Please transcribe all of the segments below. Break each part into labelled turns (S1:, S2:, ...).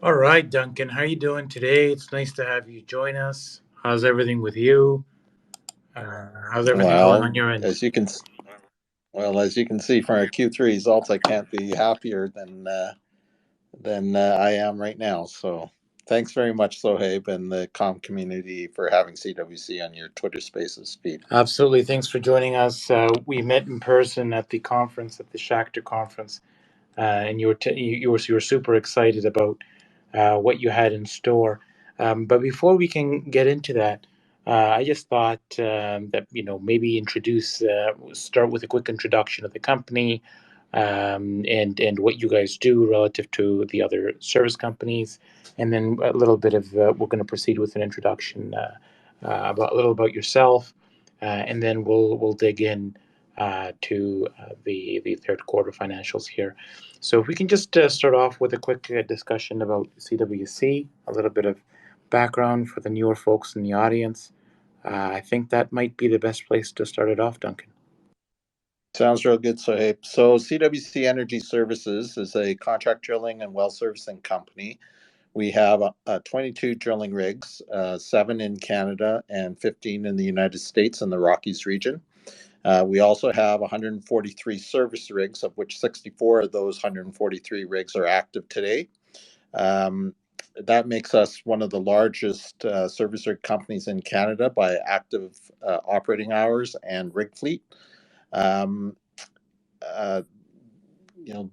S1: All right, Duncan, how are you doing today? It's nice to have you join us. How's everything with you? How's everything going
S2: Well,
S1: on your end?
S2: as you can as you can see from our Q3 results, I can't be happier than I am right now. So, thanks very much, Sohaib, and the community for having CWC on your Twitter Spaces feed.
S1: Absolutely. Thanks for joining us. We met in person at the conference, at the Shakhtar conference, and you were super excited about what you had in store. But before we can get into that, I just thought that maybe start with a quick introduction of the company, and what you guys do relative to the other service companies, and then a little bit of we're going to proceed with an introduction about a little about yourself, and then we'll dig in to the third quarter financials here. So if we can just start off with a quick discussion about CWC, a little bit of background for the newer folks in the audience. I think that might be the best place to start it off, Duncan.
S2: Sounds real good, Sohaib. So, CWC Energy Services is a contract drilling and well servicing company. We have 22 drilling rigs, seven in Canada and 15 in the United States in the Rockies region. We also have 143 service rigs, of which 64 of those 143 rigs are active today. Um, that makes us one of the largest service rig companies in Canada by active operating hours and rig fleet. Um, uh, you know,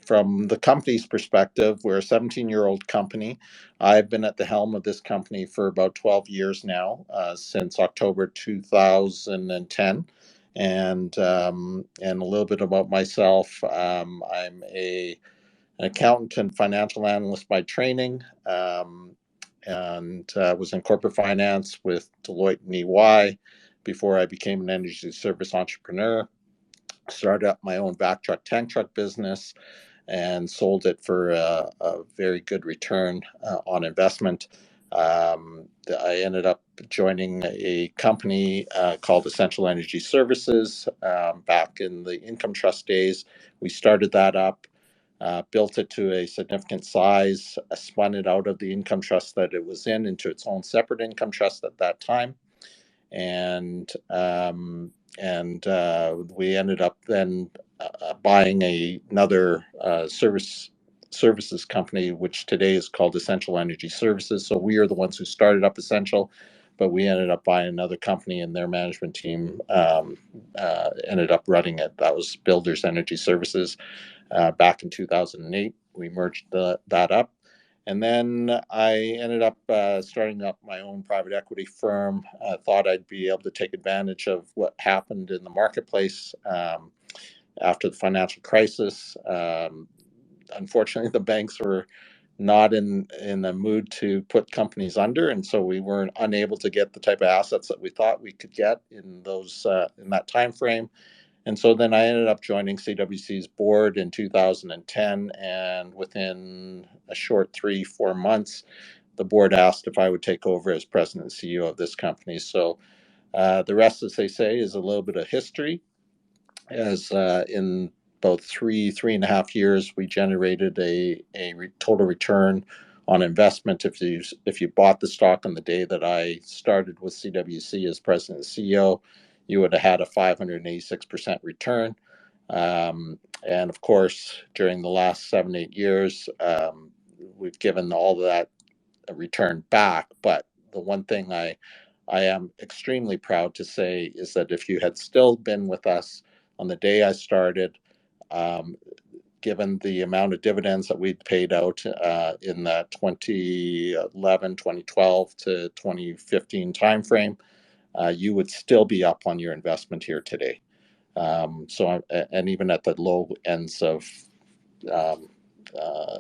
S2: from the company's perspective, we're a 17-year-old company. I've been at the helm of this company for about 12 years now, since October 2010. And a little bit about myself. I'm an accountant and financial analyst by training, and was in corporate finance with Deloitte and EY before I became an energy service entrepreneur. Started up my own back truck tank truck business and sold it for a very good return on investment. I ended up joining a company called Essential Energy Services back in the income trust days. We started that up, built it to a significant size, spun it out of the income trust that it was in into its own separate income trust at that time, and we ended up then buying another services company, which today is called Essential Energy Services. So we are the ones who started up Essential, but we ended up buying another company, and their management team ended up running it. That was Builders Energy Services. Back in 2008, we merged that up. And then I ended up starting up my own private equity firm. Thought I'd be able to take advantage of what happened in the marketplace after the financial crisis. Unfortunately, the banks were not in the mood to put companies under, and so we weren't unable to get the type of assets that we thought we could get in that time frame. And so then I ended up joining CWC's board in 2010, and within a short 3-4 months, the board asked if I would take over as president and CEO of this company. So the rest, as they say, is a little bit of history. As in about 3.5 years, we generated a total return on investment. If you bought the stock on the day that I started with CWC as president and CEO, you would have had a 586% return. And of course, during the last 7-8 years, we've given all of that return back. But the one thing I am extremely proud to say is that if you had still been with us on the day I started, um, given the amount of dividends that we'd paid out in that 2011, 2012 to 2015 timeframe, you would still be up on your investment here today. And even at the low ends of um, uh,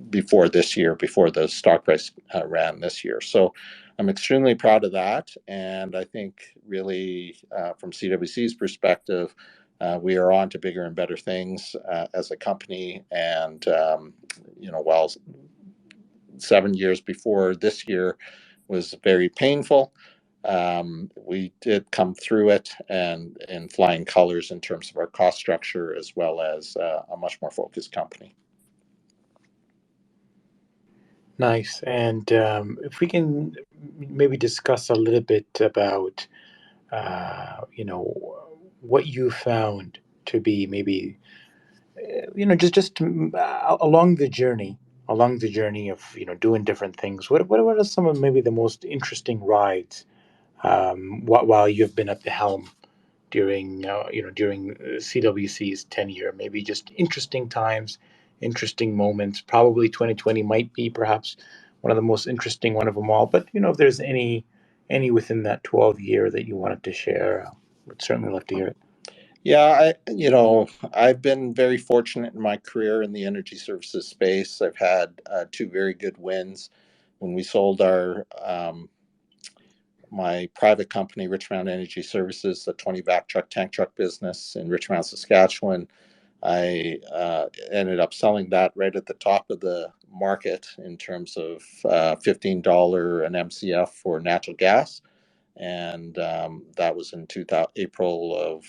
S2: before this year, before the stock price ran this year. So I'm extremely proud of that. And I think really from CWC's perspective, we are on to bigger and better things as a company. And, while 7 years before this year was very painful, we did come through it and in flying colors in terms of our cost structure, as well as a much more focused company.
S1: Nice. And if we can maybe discuss a little bit about, what you found to be maybe, just along the journey of, doing different things. What are some of maybe the most interesting rides while you've been at the helm during CWC's tenure? Maybe just interesting times, interesting moments. Probably 2020 might be perhaps one of the most interesting one of them all. But if there's any within that 12 year that you wanted to share, would certainly love to hear it.
S2: Yeah, I've been very fortunate in my career in the energy services space. I've had two very good wins when we sold our my private company, Richmond Energy Services, the 20 vac truck tank truck business in Richmond, Saskatchewan. I ended up selling that right at the top of the market in terms of $15 an MCF for natural gas, and that was in 2000, April of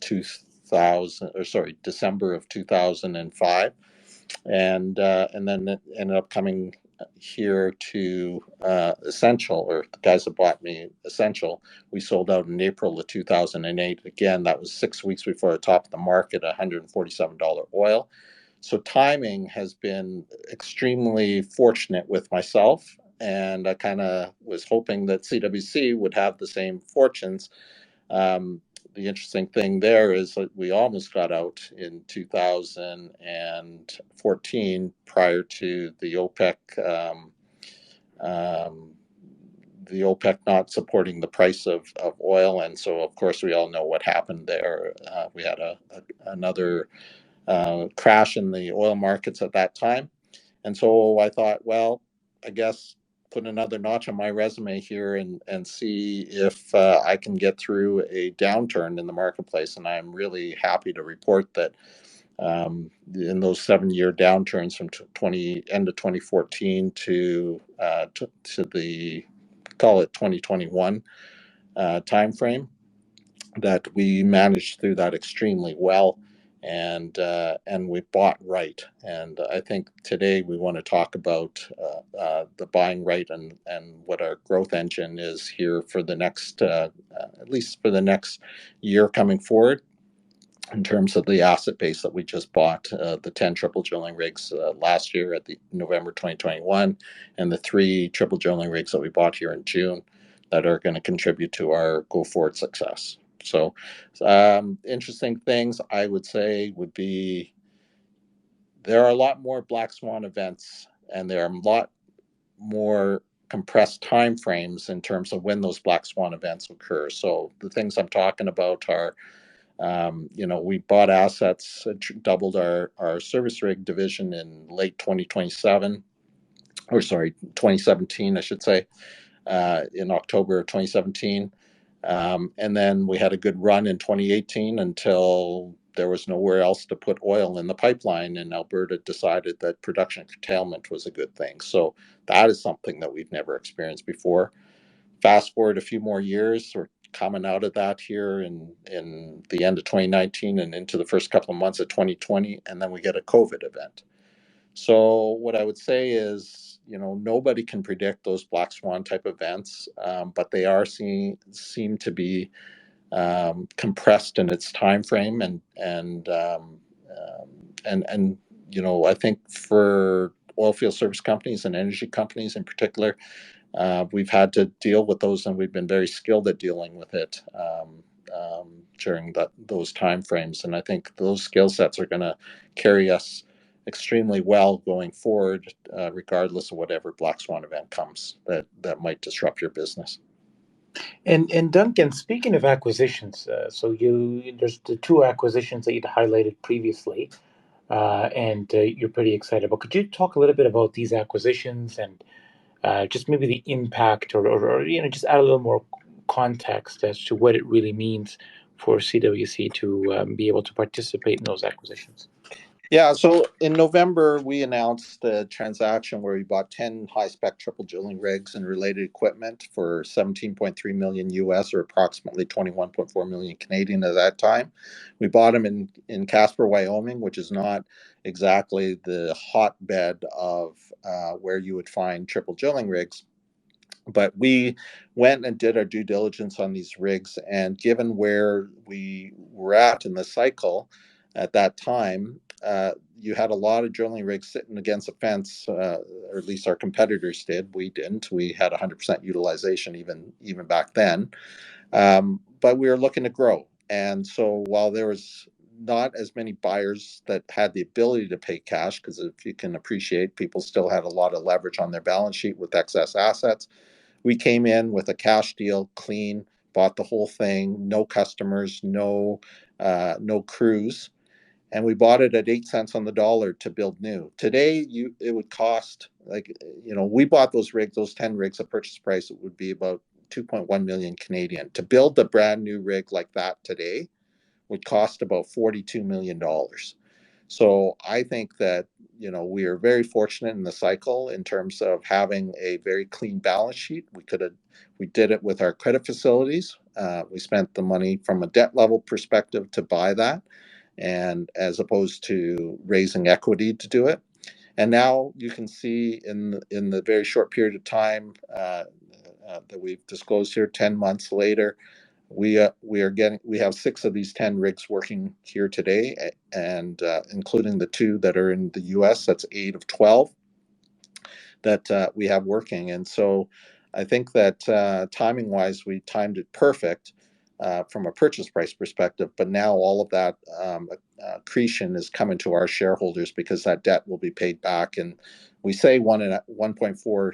S2: 2000, or sorry, December of 2005, and then it ended up coming here to Essential, or the guys that bought me Essential. We sold out in April of 2008. Again, that was 6 weeks before the top of the market, $147 oil. So timing has been extremely fortunate with myself, and I kind of was hoping that CWC would have the same fortunes. Um, the interesting thing there is that we almost got out in 2014 prior to um, the OPEC not supporting the price of oil, and so of course we all know what happened there. We had another crash in the oil markets at that time. And so I thought, well, I guess put another notch on my resume here and see if I can get through a downturn in the marketplace. And I'm really happy to report that in those 7 year downturns from end of 2014 to the call it 2021 timeframe, that we managed through that extremely well, and we bought right. And I think today we want to talk about the buying right, and what our growth engine is here for the next at least for the next year coming forward, in terms of the asset base that we just bought, the 10 triple drilling rigs last year at the November 2021, and the 3 triple drilling rigs that we bought here in June, that are going to contribute to our go forward success. So, interesting things I would say would be, there are a lot more black swan events, and there are a lot more compressed time frames in terms of when those black swan events occur. So the things I'm talking about are, we bought assets, doubled our service rig division in late 2027, or sorry, 2017, I should say, in October of 2017. And then we had a good run in 2018 until there was nowhere else to put oil in the pipeline, and Alberta decided that production curtailment was a good thing. So that is something that we've never experienced before. Fast forward a few more years, we're coming out of that here in the end of 2019 and into the first couple of months of 2020, and then we get a COVID event. So what I would say is, nobody can predict those black swan type events, but they seem to be compressed in its time frame, and I think for oilfield service companies and energy companies in particular, we've had to deal with those, and we've been very skilled at dealing with it during those time frames. And I think those skill sets are going to carry us extremely well going forward, regardless of whatever black swan event comes that might disrupt your business.
S1: And Duncan, speaking of acquisitions, so there's the two acquisitions that you'd highlighted previously, and you're pretty excited about. Could you talk a little bit about these acquisitions and just maybe the impact, or just add a little more context as to what it really means for CWC to be able to participate in those acquisitions?
S2: Yeah, so in November, we announced a transaction where we bought 10 high spec triple drilling rigs and related equipment for 17.3 million US, or approximately 21.4 million Canadian at that time. We bought them in Casper, Wyoming, which is not exactly the hotbed of where you would find triple drilling rigs. But we went and did our due diligence on these rigs, and given where we were at in the cycle at that time, you had a lot of drilling rigs sitting against a fence, or at least our competitors did. We didn't. We had 100% utilization even back then, but we were looking to grow. And so while there was not as many buyers that had the ability to pay cash, because if you can appreciate, people still had a lot of leverage on their balance sheet with excess assets. We came in with a cash deal, clean, bought the whole thing, no customers, no crews, and we bought it at 8 cents on the dollar to build new. Today, it would cost, like, we bought those rigs, those 10 rigs, a purchase price, it would be about 2.1 million Canadian. To build a brand new rig like that today would cost about $42 million. So I think that we are very fortunate in the cycle in terms of having a very clean balance sheet. We did it with our credit facilities. We spent the money from a debt level perspective to buy that, and as opposed to raising equity to do it. And now you can see in the very short period of time that we've disclosed here, 10 months later, we have 6 of these 10 rigs working here today, and including the 2 that are in the U.S. That's 8 of 12 that we have working. And so I think that timing wise, we timed it perfect from a purchase price perspective. But now all of that accretion is coming to our shareholders because that debt will be paid back. And we say 1.4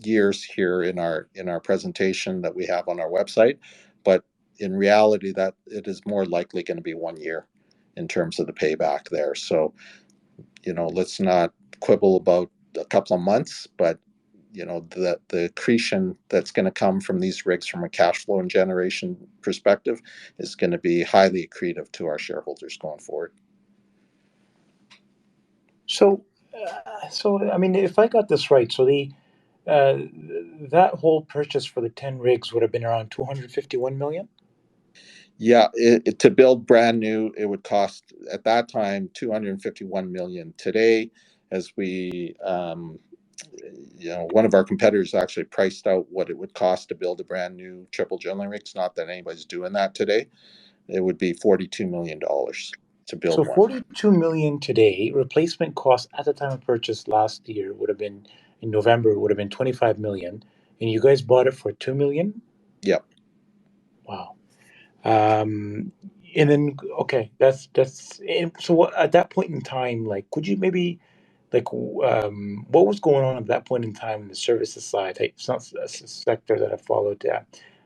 S2: years here in our presentation that we have on our website, but in reality, that it is more likely going to be 1 year in terms of the payback there. So let's not quibble about a couple of months, but the accretion that's going to come from these rigs from a cash flow and generation perspective is going to be highly accretive to our shareholders going forward.
S1: So I mean, if I got this right, so the uh, that whole purchase for the 10 rigs would have been around 251 million.
S2: Yeah, to build brand new, it would cost at that time 251 million. Today, as one of our competitors actually priced out what it would cost to build a brand new triple drilling rig. It's not that anybody's doing that today. It would be $42 million to build
S1: So
S2: one.
S1: 42 million today. Replacement cost at the time of purchase last year would have been, in November, would have been 25 million, and you guys bought it for 2 million.
S2: Yep.
S1: Wow. Um, and then okay, that's and so what, at that point in time, like, could you maybe like what was going on at that point in time in the services side? It's not a sector that I followed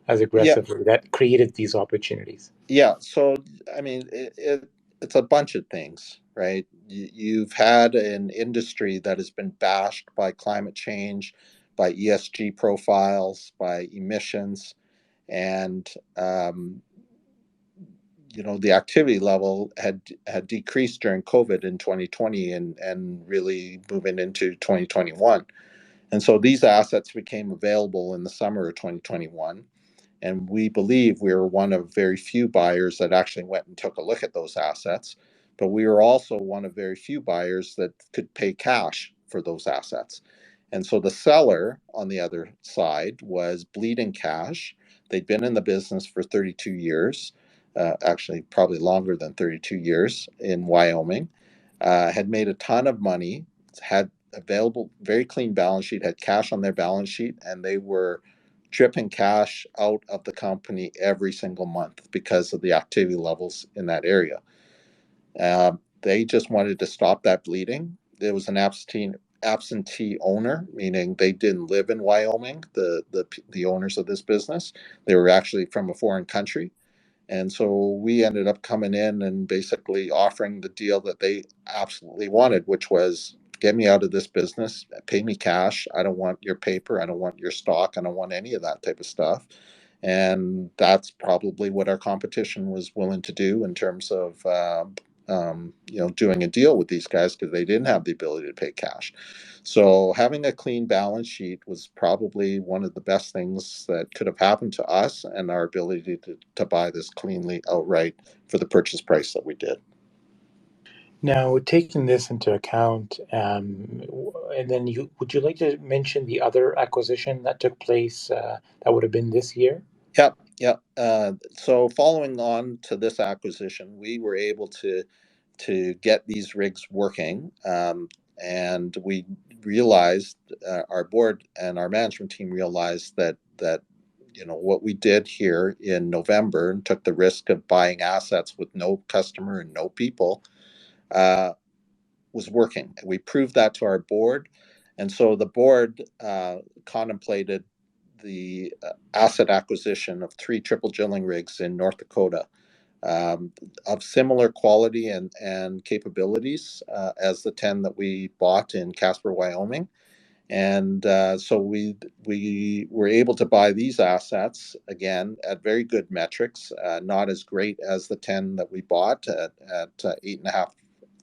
S1: as
S2: Yeah.
S1: aggressively that created these opportunities.
S2: Yeah. So, I mean, it's a bunch of things, right? You've had an industry that has been bashed by climate change, by ESG profiles, by emissions, and the activity level had decreased during COVID in 2020 and really moving into 2021. And so these assets became available in the summer of 2021. And we believe we were one of very few buyers that actually went and took a look at those assets. But we were also one of very few buyers that could pay cash for those assets. And so the seller on the other side was bleeding cash. They'd been in the business for 32 years, actually, probably longer than 32 years in Wyoming, had made a ton of money, had available, very clean balance sheet, had cash on their balance sheet, and they were dripping cash out of the company every single month because of the activity levels in that area. They just wanted to stop that bleeding. There was an absentee owner, meaning they didn't live in Wyoming. The owners of this business, they were actually from a foreign country, and so we ended up coming in and basically offering the deal that they absolutely wanted, which was get me out of this business, pay me cash. I don't want your paper. I don't want your stock. I don't want any of that type of stuff. And that's probably what our competition was willing to do in terms of doing a deal with these guys because they didn't have the ability to pay cash. So having a clean balance sheet was probably one of the best things that could have happened to us, and our ability to buy this cleanly outright for the purchase price that we did.
S1: Now, taking this into account, and then would you like to mention the other acquisition that took place that would have been this year?
S2: Yep, yep. So following on to this acquisition, we were able to get these rigs working, and we realized, our board and our management team realized that what we did here in November and took the risk of buying assets with no customer and no people, uh, was working. We proved that to our board, and so the board contemplated the asset acquisition of 3 triple drilling rigs in North Dakota, of similar quality and capabilities as the 10 that we bought in Casper, Wyoming. And so we were able to buy these assets again at very good metrics, not as great as the 10 that we bought at 8.5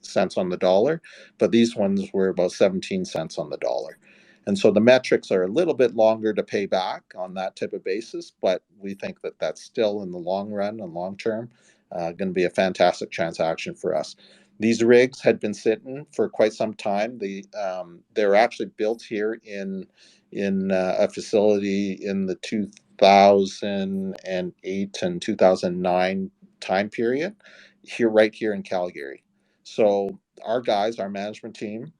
S2: cents on the dollar, but these ones were about 17 cents on the dollar. And so the metrics are a little bit longer to pay back on that type of basis, but we think that that's still in the long run and long term going to be a fantastic transaction for us. These rigs had been sitting for quite some time. They're actually built here in a facility in the 2008 and 2009 time period, right here in Calgary. So our guys, our management team,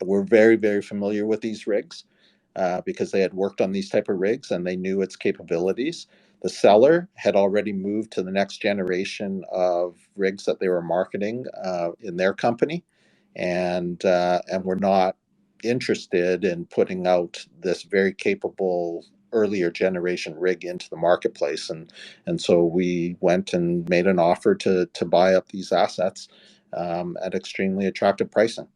S2: were very, very familiar with these rigs because they had worked on these type of rigs and they knew its capabilities. The seller had already moved to the next generation of rigs that they were marketing in their company, and were not interested in putting out this very capable earlier generation rig into the marketplace. And so we went and made an offer to buy up these assets at extremely attractive pricing.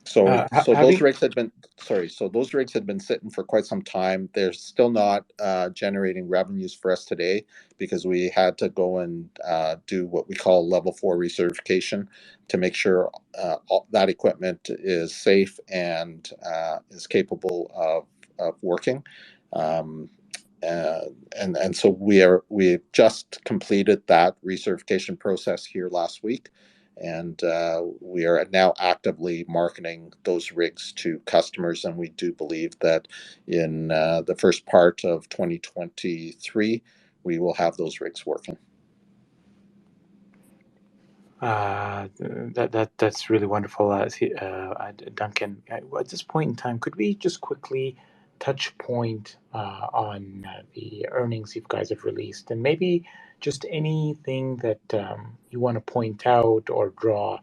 S2: So those
S1: Having
S2: rigs had been so those rigs had been sitting for quite some time. They're still not generating revenues for us today because we had to go and do what we call level 4 recertification to make sure all that equipment is safe and is capable of working. Um, and so we just completed that recertification process here last week, and we are now actively marketing those rigs to customers, and we do believe that in the first part of 2023 we will have those rigs working.
S1: That's really wonderful, Duncan. At this point in time, could we just quickly touch point on the earnings you guys have released, and maybe just anything that you want to point out or draw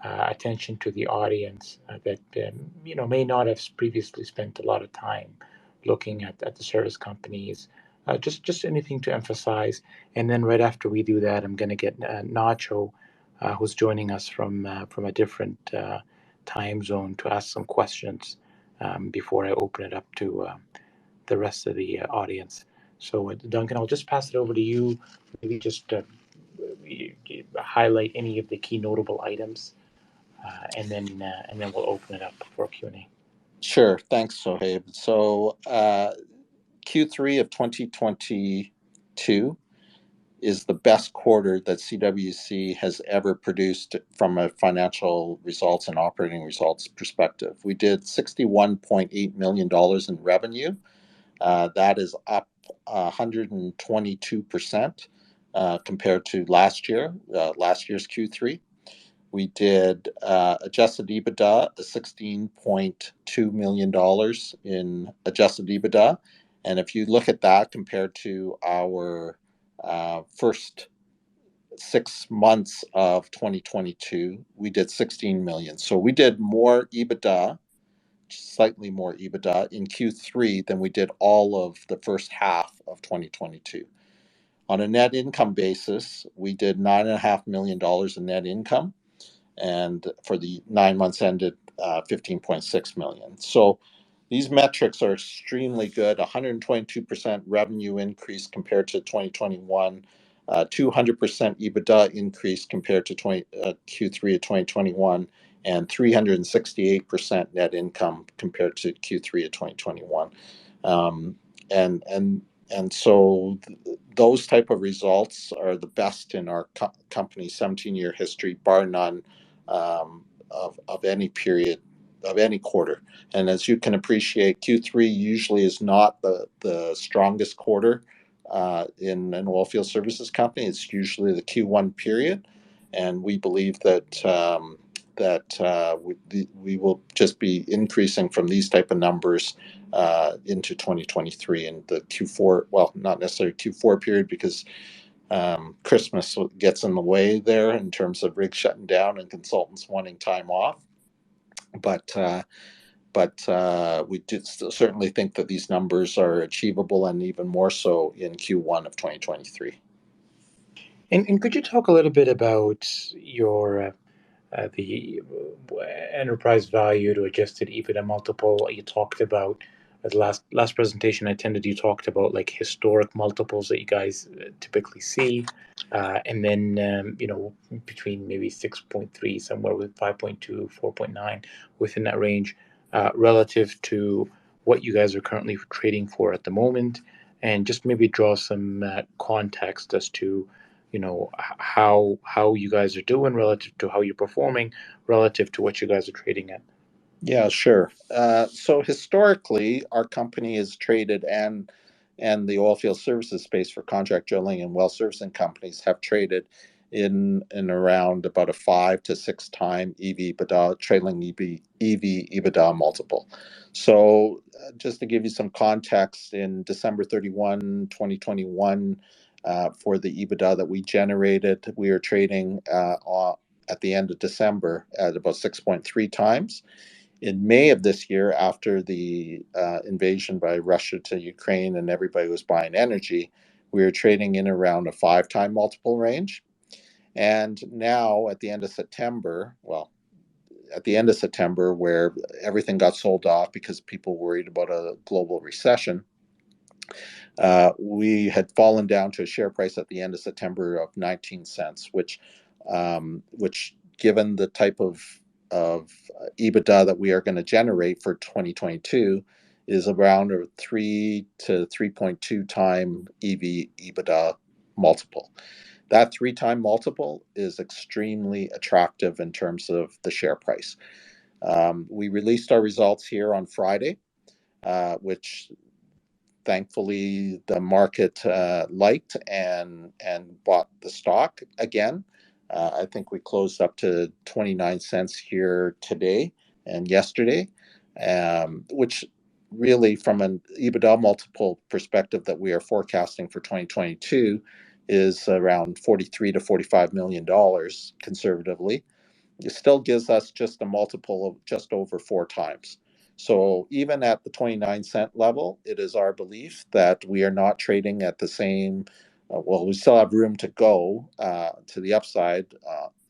S1: attention to the audience that may not have previously spent a lot of time looking at the service companies. Just anything to emphasize, and then right after we do that, I'm going to get Nacho, who's joining us from a different time zone, to ask some questions before I open it up to the rest of the audience. So, Duncan, I'll just pass it over to you. Maybe just highlight any of the key notable items, and then we'll open it up for Q&A.
S2: Sure, thanks, Sohaib. So Q3 of 2022 is the best quarter that CWC has ever produced from a financial results and operating results perspective. We did $61.8 million in revenue. That is up 122% compared to last year's Q3. We did adjusted EBITDA, $16.2 million in adjusted EBITDA. And if you look at that compared to our first 6 months of 2022, we did 16 million. So we did more EBITDA, slightly more EBITDA in Q3 than we did all of the first half of 2022. On a net income basis, we did $9.5 million in net income, and for the 9 months ended 15.6 million. So these metrics are extremely good. 122% revenue increase compared to 2021. 200% EBITDA increase compared to Q3 of 2021, and 368% net income compared to Q3 of 2021. And so those type of results are the best in our company's 17-year history, bar none, of any period, of any quarter. And as you can appreciate, Q3 usually is not the strongest quarter in an oilfield services company. It's usually the Q1 period, and we believe that we will just be increasing from these type of numbers into 2023 and the Q4. Well, not necessarily Q4 period, because Christmas gets in the way there in terms of rigs shutting down and consultants wanting time off. But we do certainly think that these numbers are achievable, and even more so in Q1 of 2023.
S1: And could you talk a little bit about your the enterprise value to adjusted EBITDA multiple you talked about? At the last presentation I attended, you talked about like historic multiples that you guys typically see, and then between maybe 6.3, somewhere with 5.2, 4.9, within that range, relative to what you guys are currently trading for at the moment, and just maybe draw some context as to how you guys are doing relative to how you're performing relative to what you guys are trading at.
S2: Yeah, sure. So historically, our company is traded, and the oilfield services space for contract drilling and well servicing companies have traded in around about a 5 to 6 time EBITDA, trailing EBITDA multiple. So just to give you some context, in December 31, 2021, for the EBITDA that we generated, we are trading at the end of December at about 6.3 times. In May of this year, after the invasion by Russia to Ukraine and everybody was buying energy, we were trading in around a 5-time multiple range. And now at the end of September, where everything got sold off because people worried about a global recession, we had fallen down to a share price at the end of September of 19 cents, which given the type of EBITDA that we are going to generate for 2022 is around a 3 to 3.2 time EBITDA multiple. That 3-time multiple is extremely attractive in terms of the share price. We released our results here on Friday, which thankfully the market liked and bought the stock again. I think we closed up to 29 cents here today and yesterday, which really, from an EBITDA multiple perspective that we are forecasting for 2022, is around $43 to $45 million conservatively. It still gives us just a multiple of just over 4 times. So even at the 29-cent level, it is our belief that we are not trading at the same. We still have room to go to the upside,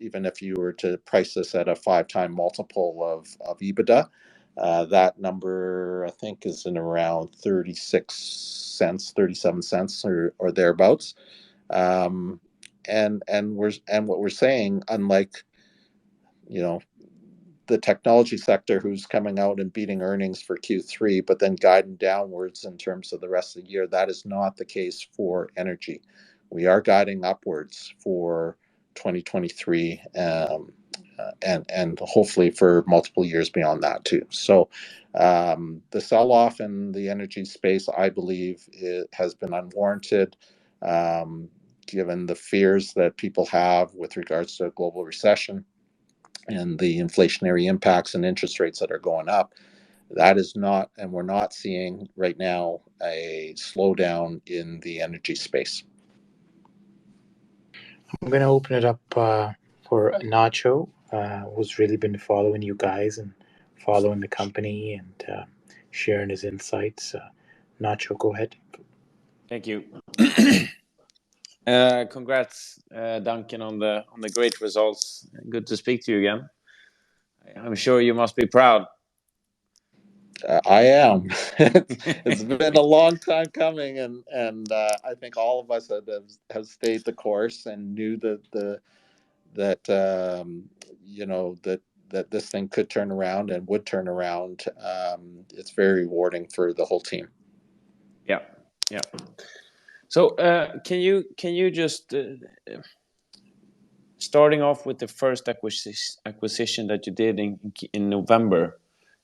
S2: even if you were to price this at a 5-time multiple of EBITDA. That number, I think, is in around 36 cents, 37 cents, or thereabouts. And what we're saying, unlike the technology sector, who's coming out and beating earnings for Q3, but then guiding downwards in terms of the rest of the year, that is not the case for energy. We are guiding upwards for 2023, and hopefully for multiple years beyond that too. So the sell-off in the energy space, I believe, it has been unwarranted, given the fears that people have with regards to a global recession and the inflationary impacts and interest rates that are going up. That is not, and we're not seeing right now, a slowdown in the energy space.
S1: I'm going to open it up for Nacho, who's really been following you guys and following the company and sharing his insights. Nacho, go ahead.
S3: Thank you. Congrats, Duncan, on the great results. Good to speak to you again. I'm sure you must be proud.
S2: I am. It's been a long time coming, and I think all of us have stayed the course and knew that that this thing could turn around and would turn around. It's very rewarding for the whole team.
S3: Yeah, yeah. So can you just starting off with the first acquisition that you did in November,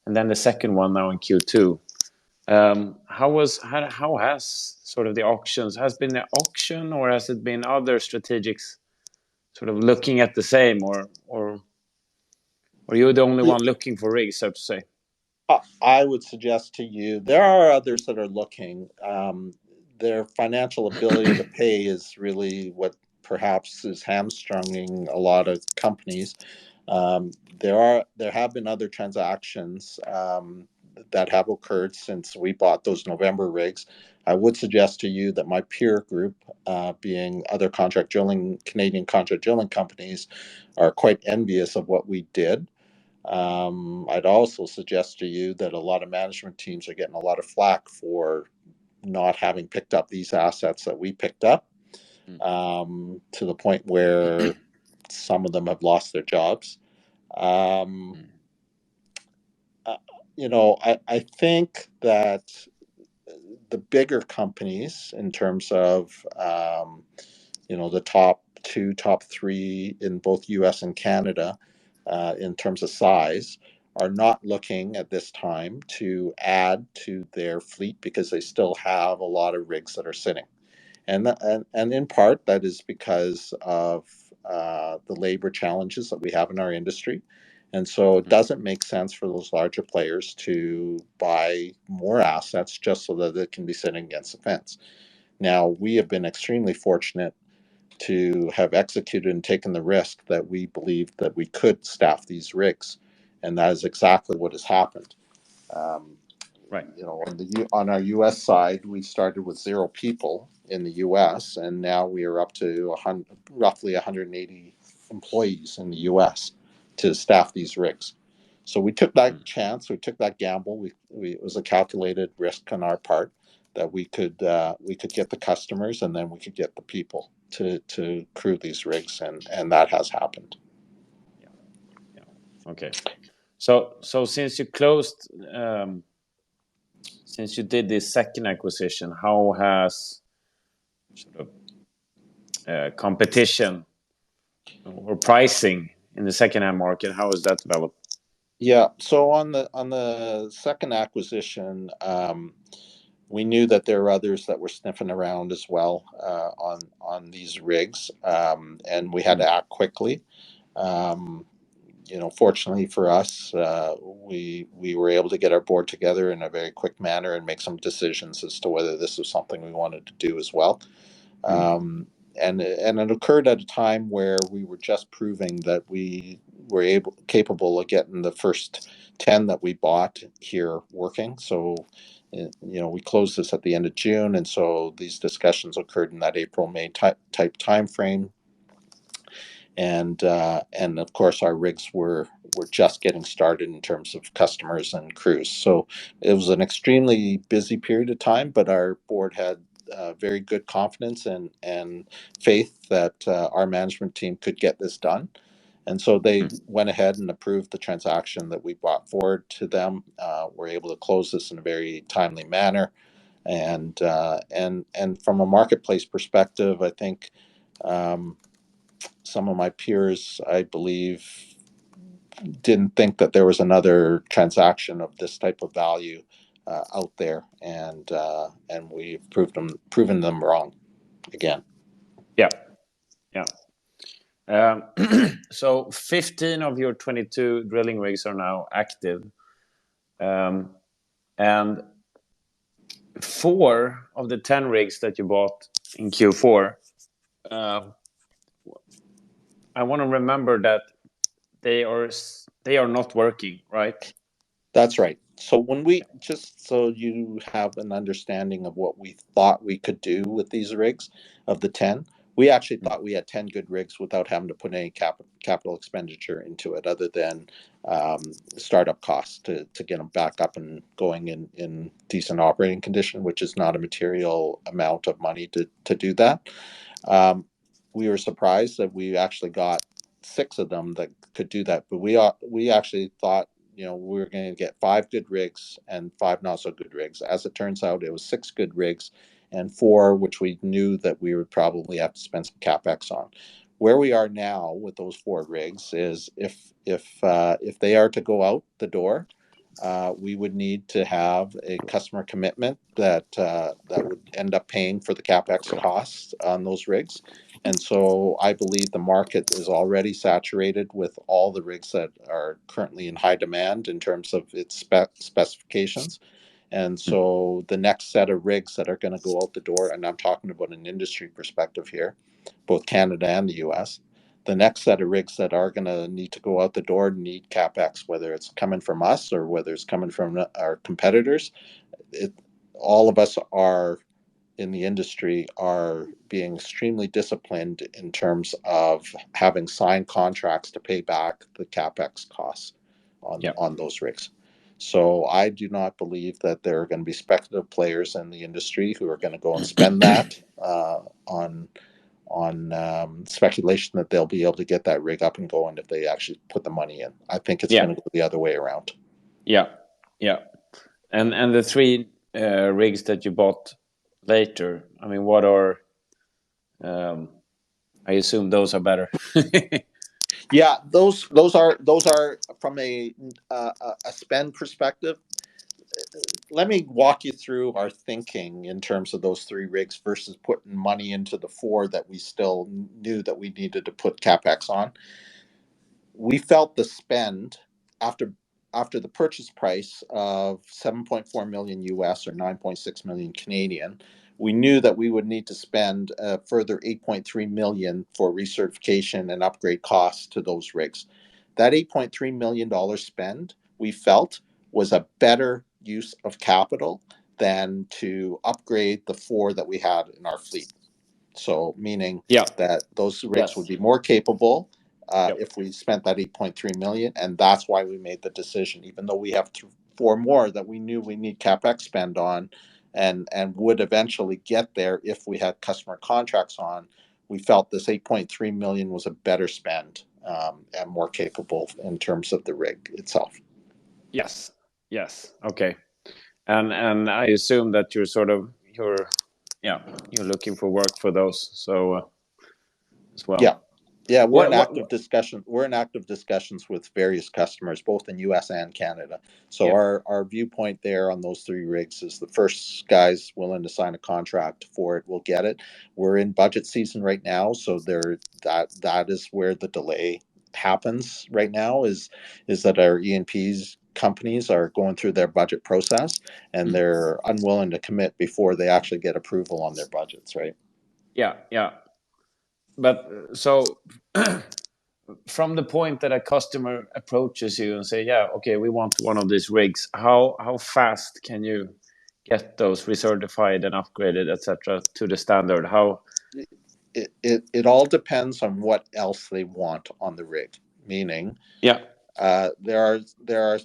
S3: and then the second one now in Q2. How has sort of the auctions has been the auction, or has it been other strategics sort of looking at the same, or you're the only one looking for rigs, so to say?
S2: I would suggest to you there are others that are looking. Their financial ability to pay is really what perhaps is hamstringing a lot of companies. There have been other transactions that have occurred since we bought those November rigs. I would suggest to you that my peer group, being other Canadian contract drilling companies, are quite envious of what we did. I'd also suggest to you that a lot of management teams are getting a lot of flack for not having picked up these assets that we picked up, to the point where some of them have lost their jobs. I think that the bigger companies, in terms of the top two, top three in both U.S. and Canada, in terms of size, are not looking at this time to add to their fleet because they still have a lot of rigs that are sitting, and in part that is because of the labor challenges that we have in our industry. And so it doesn't make sense for those larger players to buy more assets just so that it can be sitting against the fence. Now, we have been extremely fortunate to have executed and taken the risk that we believed that we could staff these rigs, and that is exactly what has happened. Um,
S3: Right.
S2: on our U.S. side, we started with 0 people in the U.S., and now we are up to roughly 180 employees in the U.S. to staff these rigs. So we took that chance, we took that gamble. It was a calculated risk on our part that we could get the customers, and then we could get the people to crew these rigs, and that has happened.
S3: Yeah. Okay. So since you closed, since you did this second acquisition, how has sort of competition or pricing in the second-hand market, how has that developed?
S2: Yeah. So on the second acquisition, we knew that there were others that were sniffing around as well, on these rigs, and we had to act quickly. Fortunately for us, we were able to get our board together in a very quick manner and make some decisions as to whether this was something we wanted to do as well. And it occurred at a time where we were just proving that we were capable of getting the first 10 that we bought here working. So, we closed this at the end of June, and so these discussions occurred in that April-May type time frame. And of course, our rigs were just getting started in terms of customers and crews. So it was an extremely busy period of time, but our board had very good confidence and faith that our management team could get this done. And so they went ahead and approved the transaction that we brought forward to them. We're able to close this in a very timely manner. And from a marketplace perspective, I think some of my peers, I believe, didn't think that there was another transaction of this type of value out there, and we've proven them wrong again.
S3: Yeah. So 15 of your 22 drilling rigs are now active, and 4 of the 10 rigs that you bought in Q4, I want to remember that they are not working, right?
S2: That's right. So just so you have an understanding of what we thought we could do with these rigs, of the 10, We actually thought we had 10 good rigs without having to put any capital expenditure into it, other than startup costs to get them back up and going in decent operating condition, which is not a material amount of money to do that. We were surprised that we actually got 6 of them that could do that, but we actually thought, we were going to get 5 good rigs and 5 not so good rigs. As it turns out, it was 6 good rigs and 4 which we knew that we would probably have to spend some capex on. Where we are now with those 4 rigs is if they are to go out the door, we would need to have a customer commitment that would end up paying for the capex costs on those rigs. And so I believe the market is already saturated with all the rigs that are currently in high demand in terms of its specifications. And so the next set of rigs that are going to go out the door, and I'm talking about an industry perspective here, both Canada and the US, the next set of rigs that are going to need to go out the door need capex, whether it's coming from us or whether it's coming from our competitors. All of us are in the industry are being extremely disciplined in terms of having signed contracts to pay back the capex costs on those rigs. So I do not believe that there are going to be speculative players in the industry who are going to go and spend that on speculation that they'll be able to get that rig up and going if they actually put the money in. I think it's going to go the other way around.
S3: Yeah. And the 3 rigs that you bought later, I mean, what are? I assume those are better.
S2: Yeah, those are from a spend perspective. Let me walk you through our thinking in terms of those 3 rigs versus putting money into the 4 that we still knew that we needed to put capex on. We felt the spend after the purchase price of 7.4 million US or 9.6 million Canadian. We knew that we would need to spend a further 8.3 million for recertification and upgrade costs to those rigs. That $8.3 million spend, we felt, was a better use of capital than to upgrade the 4 that we had in our fleet. So meaning that those rigs would be more capable if we spent that 8.3 million, and that's why we made the decision, even though we have 4 more that we knew we need capex spend on and would eventually get there if we had customer contracts on. We felt this 8.3 million was a better spend and more capable in terms of the rig itself.
S3: Yes. Okay. And I assume that you're looking for work for those, so as well.
S2: Yeah, we're in active discussion. We're in active discussions with various customers, both in US and Canada. So our viewpoint there on those 3 rigs is the first guy's willing to sign a contract for it, we'll get it. We're in budget season right now, so that is where the delay happens right now, is that our E&Ps companies are going through their budget process and they're unwilling to commit before they actually get approval on their budgets, right?
S3: Yeah. But so from the point that a customer approaches you and say, yeah, okay, we want one of these rigs, how fast can you get those recertified and upgraded, etc., to the standard? How?
S2: It all depends on what else they want on the rig. Meaning, there are.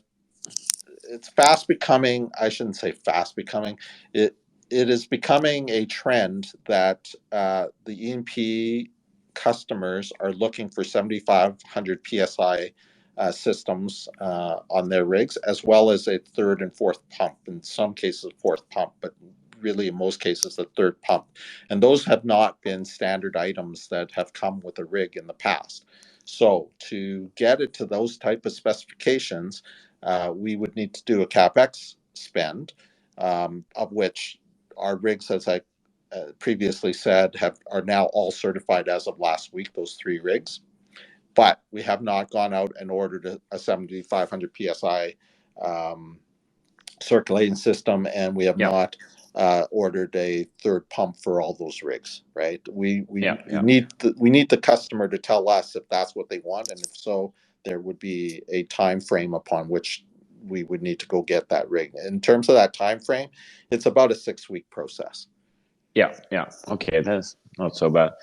S2: It's fast becoming. I shouldn't say fast becoming. It is becoming a trend that the E&P customers are looking for 7,500 psi systems on their rigs, as well as a 3rd and 4th pump. In some cases, 4th pump, but really in most cases the 3rd pump. And those have not been standard items that have come with a rig in the past. So to get it to those type of specifications, we would need to do a capex spend, of which our rigs, as I previously said, are now all certified as of last week, those 3 rigs. But we have not gone out and ordered a 7,500 psi circulating system, and we have not ordered a 3rd pump for all those rigs, right? We need the customer to tell us if that's what they want, and if so, there would be a time frame upon which we would need to go get that rig. In terms of that time frame, it's about a 6-week process.
S3: Yeah. Okay, not so bad.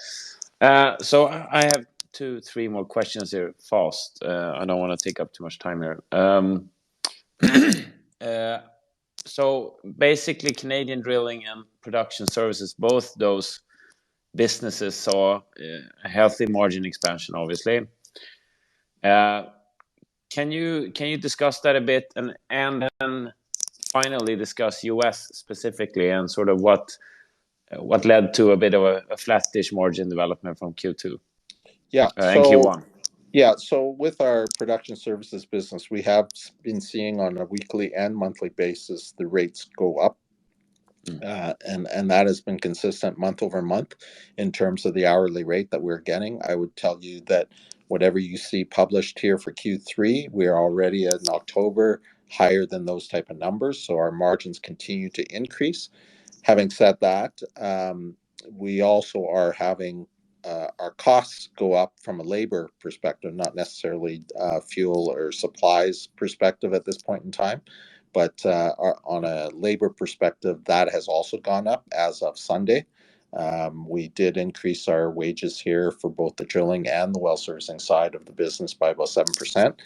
S3: So I have 2-3 more questions here fast. I don't want to take up too much time here. So basically, Canadian Drilling and Production Services, both those businesses saw a healthy margin expansion, obviously. Can you discuss that a bit, and then finally discuss US specifically, and sort of what led to a bit of a flattish margin development from Q2
S2: Yeah.
S3: and Q1?
S2: Yeah, so with our production services business, we have been seeing on a weekly and monthly basis the rates go up, and that has been consistent month over month in terms of the hourly rate that we're getting. I would tell you that whatever you see published here for Q3, we are already in October higher than those type of numbers, so our margins continue to increase. Having said that, we also are having our costs go up from a labor perspective, not necessarily fuel or supplies perspective at this point in time, but on a labor perspective, that has also gone up as of Sunday. We did increase our wages here for both the drilling and the well servicing side of the business by about 7%.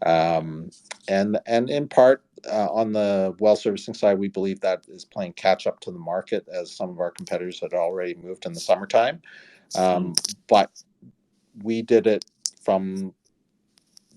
S2: And in part, on the well servicing side, we believe that is playing catch up to the market as some of our competitors had already moved in the summertime. But we did it from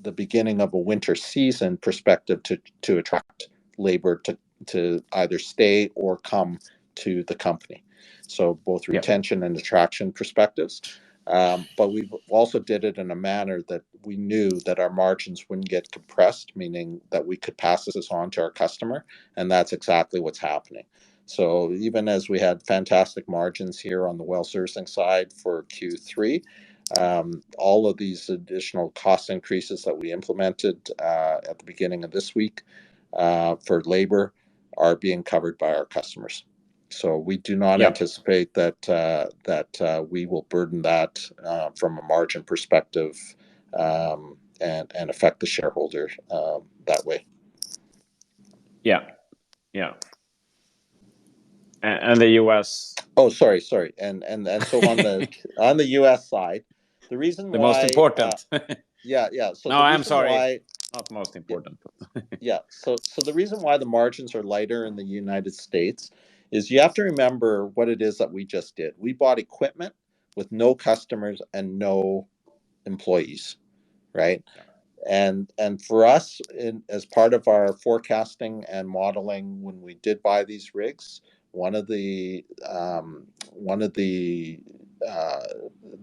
S2: the beginning of a winter season perspective to attract labor to either stay or come to the company. So both retention and attraction perspectives. But we also did it in a manner that we knew that our margins wouldn't get compressed, meaning that we could pass this on to our customer, and that's exactly what's happening. So even as we had fantastic margins here on the well servicing side for Q3, all of these additional cost increases that we implemented at the beginning of this week for labor are being covered by our customers. So we do not anticipate that we will burden that from a margin perspective and affect the shareholder that way.
S3: Yeah. And the US.
S2: Oh, sorry. And so on the US side, the reason
S3: the
S2: why
S3: most important.
S2: Yeah. So
S3: no, I'm sorry. Not most important.
S2: Yeah. So the reason why the margins are lighter in the United States is you have to remember what it is that we just did. We bought equipment with no customers and no employees, right? And for us, as part of our forecasting and modeling, when we did buy these rigs, one of the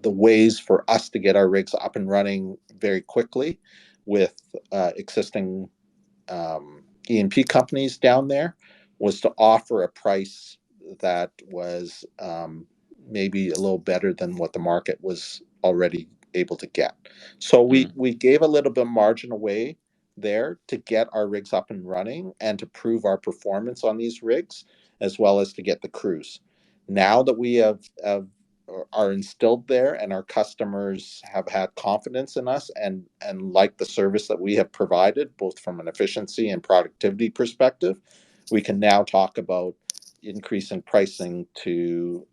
S2: ways for us to get our rigs up and running very quickly with existing E&P companies down there was to offer a price that was maybe a little better than what the market was already able to get. So we gave a little bit of margin away there to get our rigs up and running and to prove our performance on these rigs, as well as to get the crews. Now that we are instilled there and our customers have had confidence in us and like the service that we have provided, both from an efficiency and productivity perspective, we can now talk about increasing pricing to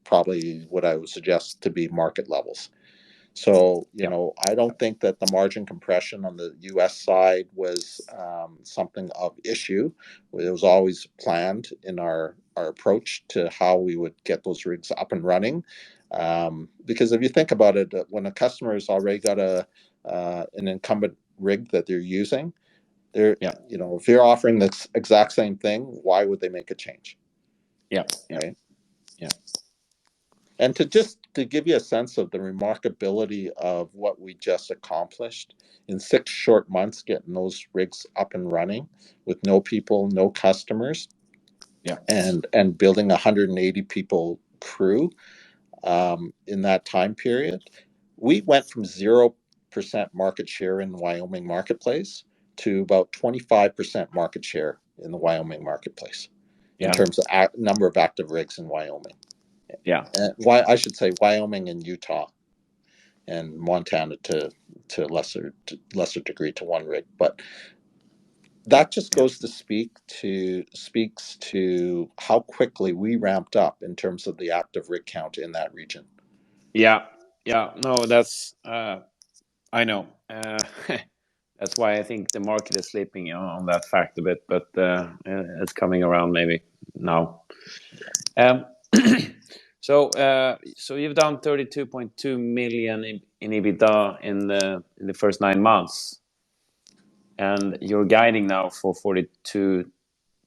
S2: probably what I would suggest to be market levels. So, I don't think that the margin compression on the U.S. side was something of issue. It was always planned in our approach to how we would get those rigs up and running. Because if you think about it, when a customer has already got an incumbent rig that they're using, if you're offering the exact same thing, why would they make a change? Right? And to give you a sense of the remarkability of what we just accomplished in 6 short months, getting those rigs up and running with no people, no customers, and building 180 people crew in that time period, we went from 0% market share in the Wyoming marketplace to about 25% market share in the Wyoming marketplace in terms of number of active rigs in Wyoming. Why I should say Wyoming and Utah, and Montana to lesser degree to one rig. But that just goes to speaks to how quickly we ramped up in terms of the active rig count in that region.
S3: Yeah, no, that's I know. That's why I think the market is sleeping on that fact a bit, but it's coming around maybe now. Um, so you've done 32.2 million in EBITDA in the first 9 months, and you're guiding now for 42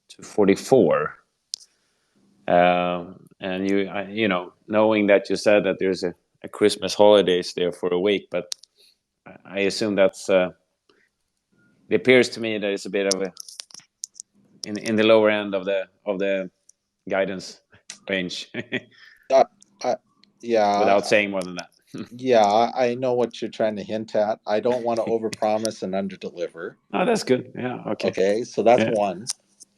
S3: to 44. And you know, knowing that you said that there's a Christmas holidays there for a week, but I assume that's it appears to me that it's a bit of a in the lower end of the guidance range.
S2: Uh, yeah,
S3: Without saying more than that.
S2: yeah, I know what you're trying to hint at. I don't want to overpromise and underdeliver.
S3: Oh, that's good. Yeah. Okay.
S2: Okay, so that's
S3: Yeah.
S2: one.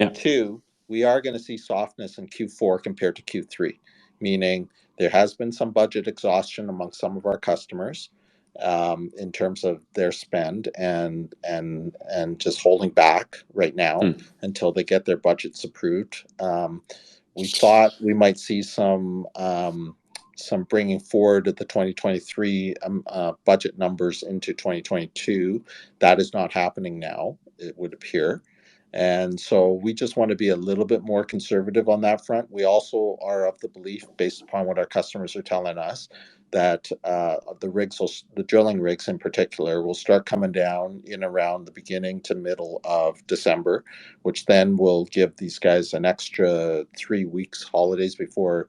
S3: Yeah.
S2: Two, we are going to see softness in Q4 compared to Q3, meaning there has been some budget exhaustion among some of our customers in terms of their spend and just holding back right now until they get their budgets approved. We thought we might see some bringing forward of the 2023 budget numbers into 2022. That is not happening now, it would appear. And so we just want to be a little bit more conservative on that front. We also are of the belief, based upon what our customers are telling us, that the drilling rigs in particular, will start coming down in around the beginning to middle of December, which then will give these guys an extra 3 weeks holidays before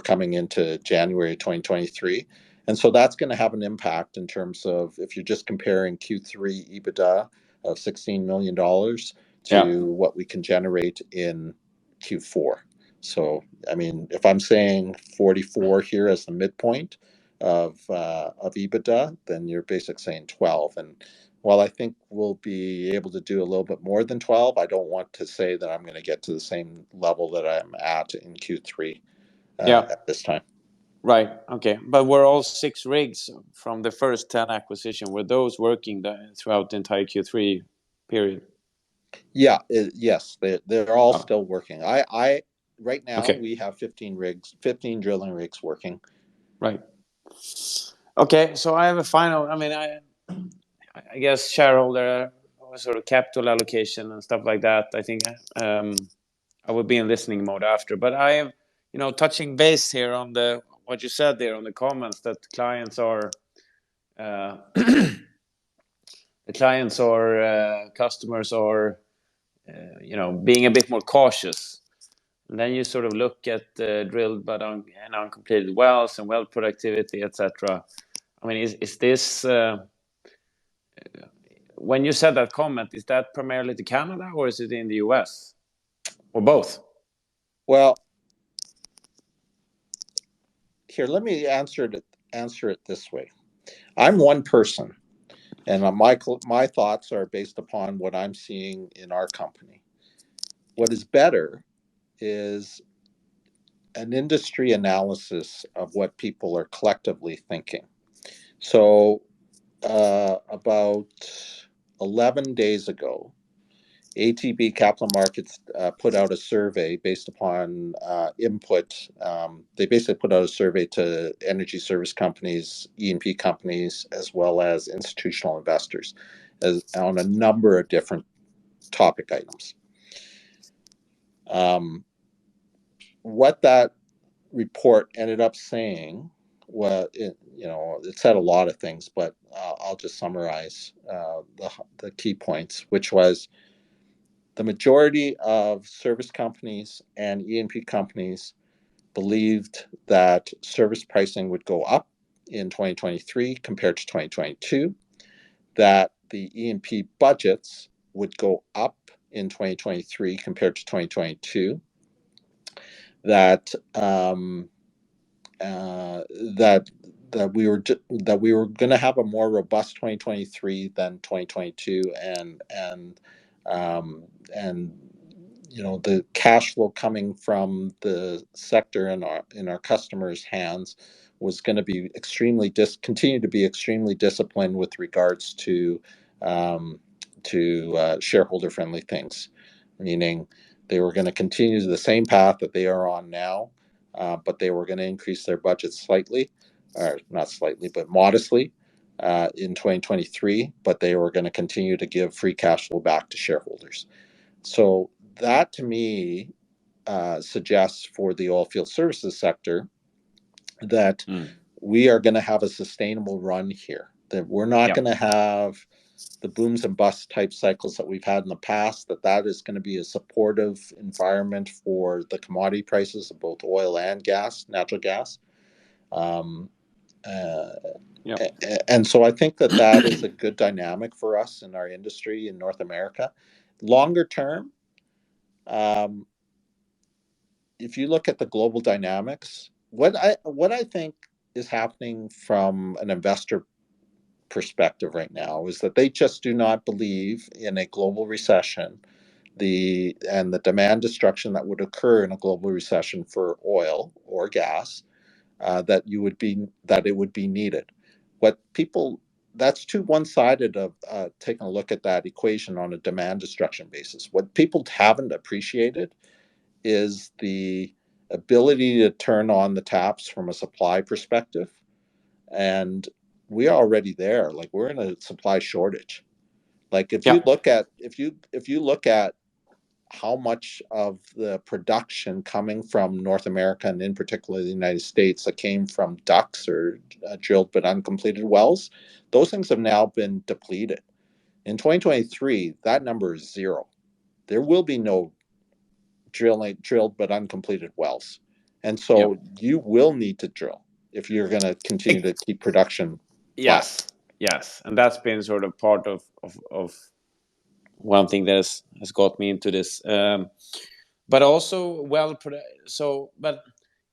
S2: coming into January 2023. And so that's going to have an impact in terms of, if you're just comparing Q3 EBITDA of $16 million to what we can generate in Q4. So, I mean, if I'm saying 44 here as the midpoint of EBITDA, then you're basically saying 12. And while I think we'll be able to do a little bit more than 12, I don't want to say that I'm going to get to the same level that I'm at in Q3 at this time.
S3: Right. Okay. But were all 6 rigs from the first 10 acquisition, were those working throughout the entire Q3 period?
S2: Yeah. Yes, they're all still working. I right now we have 15 drilling rigs working.
S3: Right. Okay. So I have a final. I mean, I guess shareholder sort of capital allocation and stuff like that. I think I would be in listening mode after. But I am, touching base here on what you said there on the comments, that clients are customers are being a bit more cautious. And then you sort of look at drilled but uncompleted wells and well productivity, etc. I mean, is this when you said that comment, is that primarily to Canada or is it in the US or both?
S2: Well, here, let me answer it this way. I'm one person, and my thoughts are based upon what I'm seeing in our company. What is better is an industry analysis of what people are collectively thinking. So, about 11 days ago, ATB Capital Markets put out a survey based upon input. They basically put out a survey to energy service companies, E&P companies, as well as institutional investors, on a number of different topic items. What that report ended up saying, well, it said a lot of things, but I'll just summarize the key points, which was the majority of service companies and E&P companies believed that service pricing would go up in 2023 compared to 2022, that the E&P budgets would go up in 2023 compared to 2022, that we were going to have a more robust 2023 than 2022, and the cash flow coming from the sector in our customers' hands was going to be continue to be extremely disciplined with regards to shareholder-friendly things, meaning they were going to continue the same path that they are on now, but they were going to increase their budget slightly, or not slightly, but modestly in 2023, but they were going to continue to give free cash flow back to shareholders. So that to me suggests for the oilfield services sector that we are going to have a sustainable run here, that we're not going to have the booms and busts type cycles that we've had in the past, that is going to be a supportive environment for the commodity prices of both oil and gas, natural gas. And so I think that is a good dynamic for us in our industry in North America. Longer term, if you look at the global dynamics, what I think is happening from an investor perspective right now is that they just do not believe in a global recession, the demand destruction that would occur in a global recession for oil or gas, that it would be needed. That's too one-sided of taking a look at that equation on a demand destruction basis. What people haven't appreciated is the ability to turn on the taps from a supply perspective, and we are already there. Like, we're in a supply shortage. Like, if you look at how much of the production coming from North America, and in particular the United States, that came from DUCs or drilled but uncompleted wells, those things have now been depleted. In 2023, that number is 0. There will be no drilled but uncompleted wells. And so you will need to drill if you're going to continue to keep production flat.
S3: Yes. And that's been sort of part of one thing that has got me into this. But also, but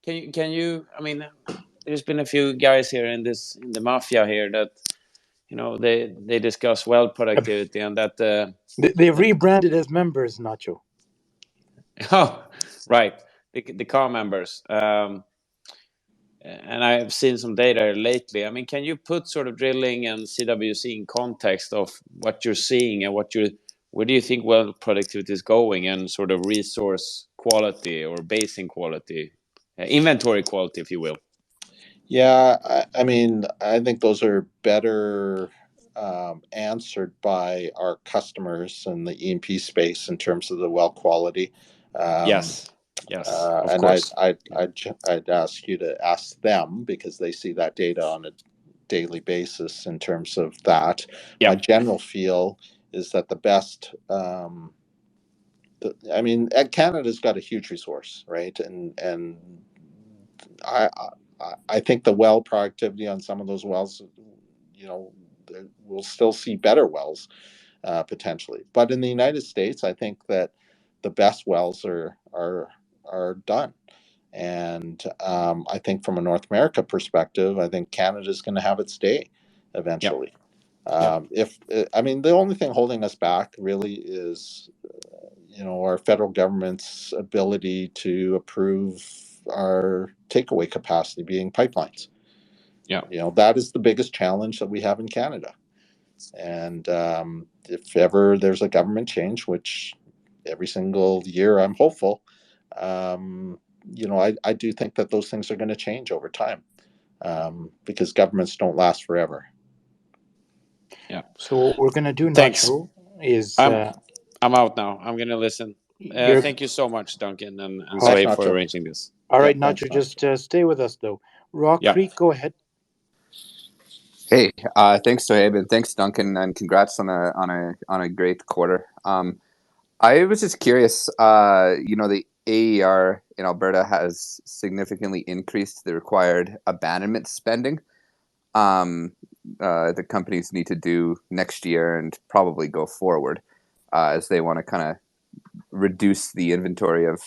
S3: can you, I mean, there's been a few guys here in the mafia here that, they discuss well productivity and that
S1: they rebranded as members, Nacho.
S3: Oh, right. The car members. And I've seen some data lately. I mean, can you put sort of drilling and CWC in context of what you're seeing and where do you think well productivity is going, and sort of resource quality or basin quality, inventory quality, if you will?
S2: Yeah, I mean, I think those are better answered by our customers in the E&P space in terms of the well quality.
S3: Yes, of
S2: and
S3: course.
S2: I'd ask you to ask them, because they see that data on a daily basis in terms of that.
S3: Yeah.
S2: My general feel is that the best, Canada's got a huge resource, right? And I think the well productivity on some of those wells, we'll still see better wells potentially. But in the United States, I think that the best wells are done. And I think from a North America perspective, I think Canada's going to have its day eventually. The only thing holding us back really is, our federal government's ability to approve our takeaway capacity, being pipelines. That is the biggest challenge that we have in Canada. And if ever there's a government change, which every single year I'm hopeful, I do think that those things are going to change over time, because governments don't last forever.
S3: Yeah.
S1: So what we're going to do,
S3: Thanks.
S1: Nacho, is...
S3: I'm out now. I'm going to listen. Thank you so much, Duncan and Sohaib, for arranging this.
S1: All right, Nacho, just stay with us, though. Rock Creek, go ahead.
S4: Hey, thanks, Sohaib, and thanks, Duncan, and congrats on a great quarter. I was just curious. The AER in Alberta has significantly increased the required abandonment spending the companies need to do next year and probably go forward, as they want to kind of reduce the inventory of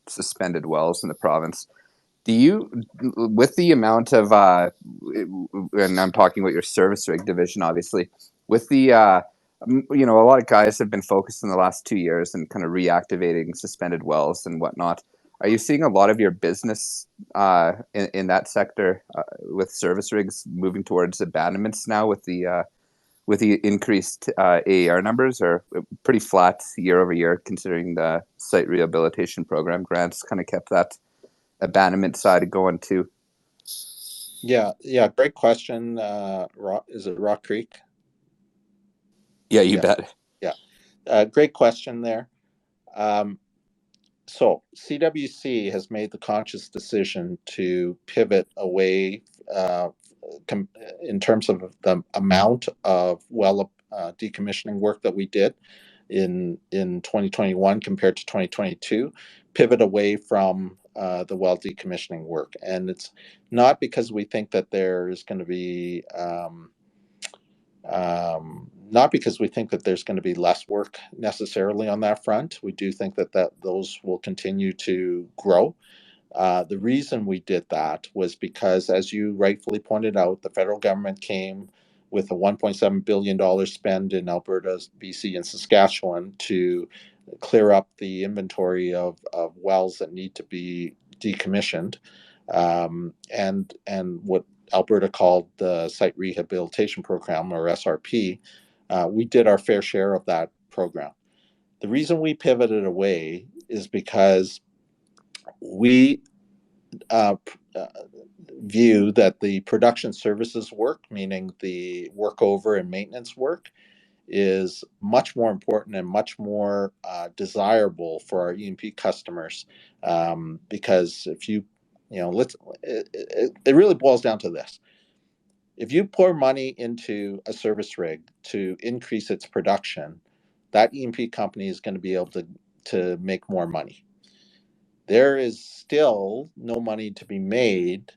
S4: suspended wells in the province. Do you, with the amount of and I'm talking about your service rig division, obviously, with the a lot of guys have been focused in the last 2 years and kind of reactivating suspended wells and whatnot. Are you seeing a lot of your business in that sector with service rigs moving towards abandonments now with the with the increased AER numbers, or pretty flat year over year, considering the site rehabilitation program grants kind of kept that abandonment side going too?
S2: Yeah, great question. Is it Rock Creek?
S4: Yeah, you bet.
S2: Yeah, great question there. So CWC has made the conscious decision to pivot away in terms of the amount of decommissioning work that we did in 2021 compared to 2022, pivot away from the well decommissioning work. And it's not because we think that there's going to be not because we think that there's going to be less work necessarily on that front. We do think that those will continue to grow. The reason we did that was because, as you rightfully pointed out, the federal government came with a $1.7 billion spend in Alberta, BC, and Saskatchewan to clear up the inventory of wells that need to be decommissioned, and what Alberta called the Site Rehabilitation Program, or SRP. We did our fair share of that program. The reason we pivoted away is because we view that the production services work, meaning the workover and maintenance work, is much more important and much more desirable for our E&P customers, because if you know, it really boils down to this. If you pour money into a service rig to increase its production, that E&P company is going to be able to make more money. There is still no money to be made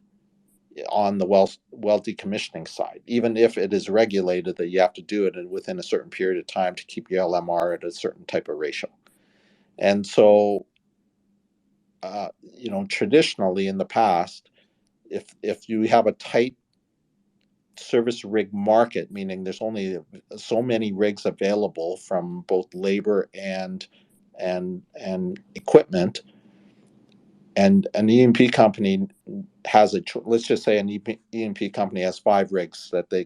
S2: on the well decommissioning side, even if it is regulated that you have to do it within a certain period of time to keep your LMR at a certain type of ratio. And so, traditionally in the past, if you have a tight service rig market, meaning there's only so many rigs available from both labor and equipment, and an E&P company has let's just say an E&P company has 5 rigs that they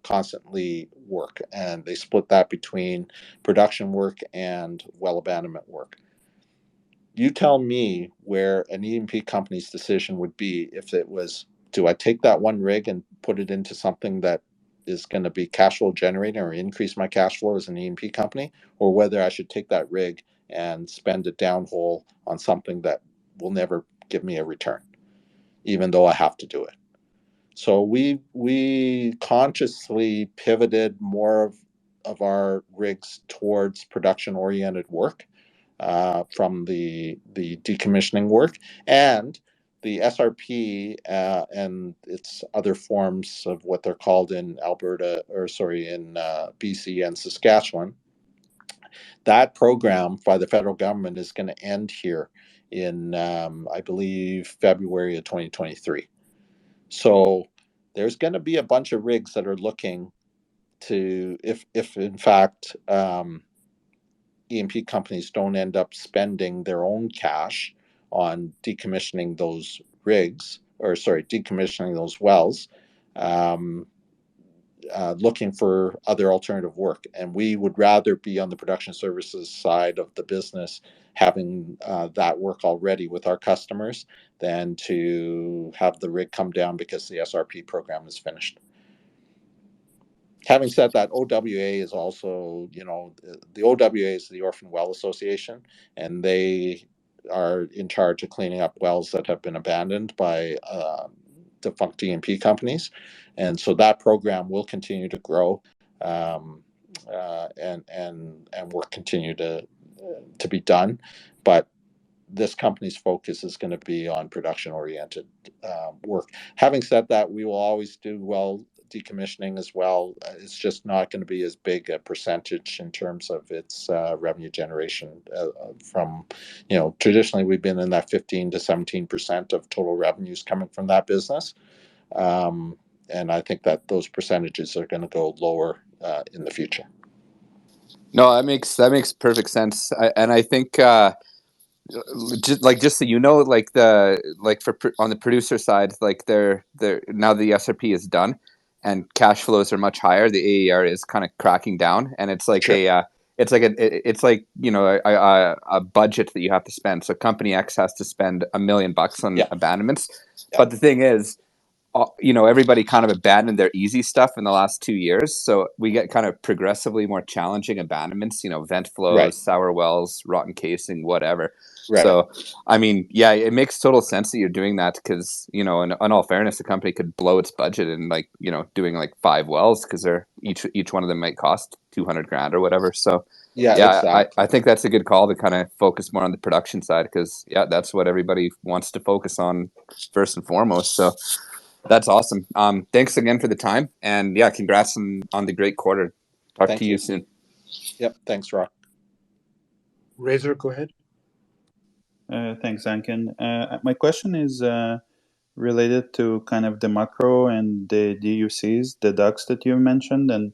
S2: constantly work, and they split that between production work and well abandonment work. You tell me where an E&P company's decision would be if it was, do I take that one rig and put it into something that is going to be cash flow generating or increase my cash flow as an E&P company, or whether I should take that rig and spend it downhole on something that will never give me a return, even though I have to do it. So we consciously pivoted more of our rigs towards production oriented work, from the decommissioning work, and the SRP and its other forms of what they're called in BC and Saskatchewan. That program by the federal government is going to end here in, I believe, February of 2023. So there's going to be a bunch of rigs that are looking to, if in fact E&P companies don't end up spending their own cash on decommissioning those decommissioning those wells, looking for other alternative work. And we would rather be on the production services side of the business, having that work already with our customers, than to have the rig come down because the SRP program is finished. Having said that, OWA is also, the OWA is the Orphan Well Association, and they are in charge of cleaning up wells that have been abandoned by defunct E&P companies. And so that program will continue to grow, and work continue to be done. But this company's focus is going to be on production-oriented work. Having said that, we will always do well decommissioning as well. It's just not going to be as big a percentage in terms of its revenue generation. From, traditionally we've been in that 15 to 17% of total revenues coming from that business. And I think that those percentages are going to go lower in the future.
S4: No, that makes perfect sense. I think just so you know, on the producer side, like they're now the SRP is done, and cash flows are much higher, the AER is kind of cracking down, and it's like
S2: Sure.
S4: it's like a budget that you have to spend. So company X has to spend $1 million on abandonments, but the thing is, everybody kind of abandoned their easy stuff in the last 2 years. So we get kind of progressively more challenging abandonments, vent flows, sour wells, rotten casing, whatever.
S2: Right.
S4: So, I mean, yeah, it makes total sense that you're doing that because, in all fairness, the company could blow its budget in doing like 5 wells because they're each one of them might cost $200,000 or whatever. So,
S2: exactly.
S4: I think that's a good call to kind of focus more on the production side because, that's what everybody wants to focus on first and foremost. So, that's awesome. Thanks again for the time, and congrats on the great quarter. Talk to you soon.
S2: Yep. Thanks, Rock.
S1: Razor, go ahead.
S5: Thanks, Duncan. My question is related to kind of the macro and the DUCs, the ducts that you mentioned, and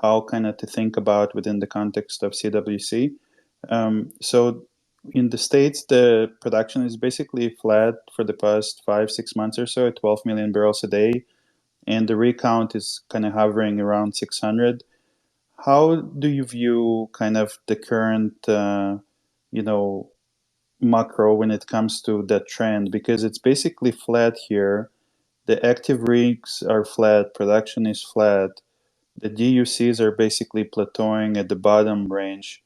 S5: how kind of to think about within the context of CWC. So in the States, the production is basically flat for the past 5-6 months or so at 12 million barrels a day, and the rig count is kind of hovering around 600. How do you view kind of the current, macro when it comes to that trend? Because it's basically flat here. The active rigs are flat, production is flat. The DUCs are basically plateauing at the bottom range.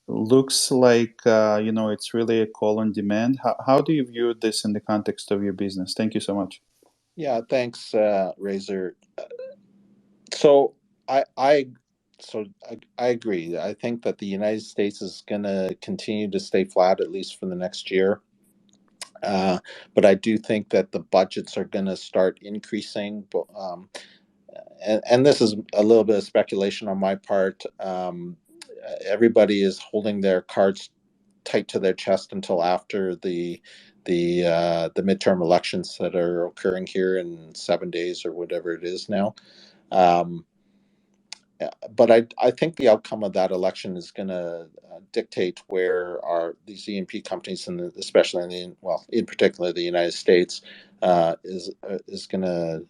S5: Looks like it's really a call on demand. How do you view this in the context of your business? Thank you so much.
S2: Yeah, thanks, Razor. So I agree. I think that the United States is going to continue to stay flat at least for the next year. But I do think that the budgets are going to start increasing. And this is a little bit of speculation on my part. Everybody is holding their cards tight to their chest until after the midterm elections that are occurring here in 7 days or whatever it is now. But I think the outcome of that election is going to dictate where these E&P companies, and especially in particular the United States, is going to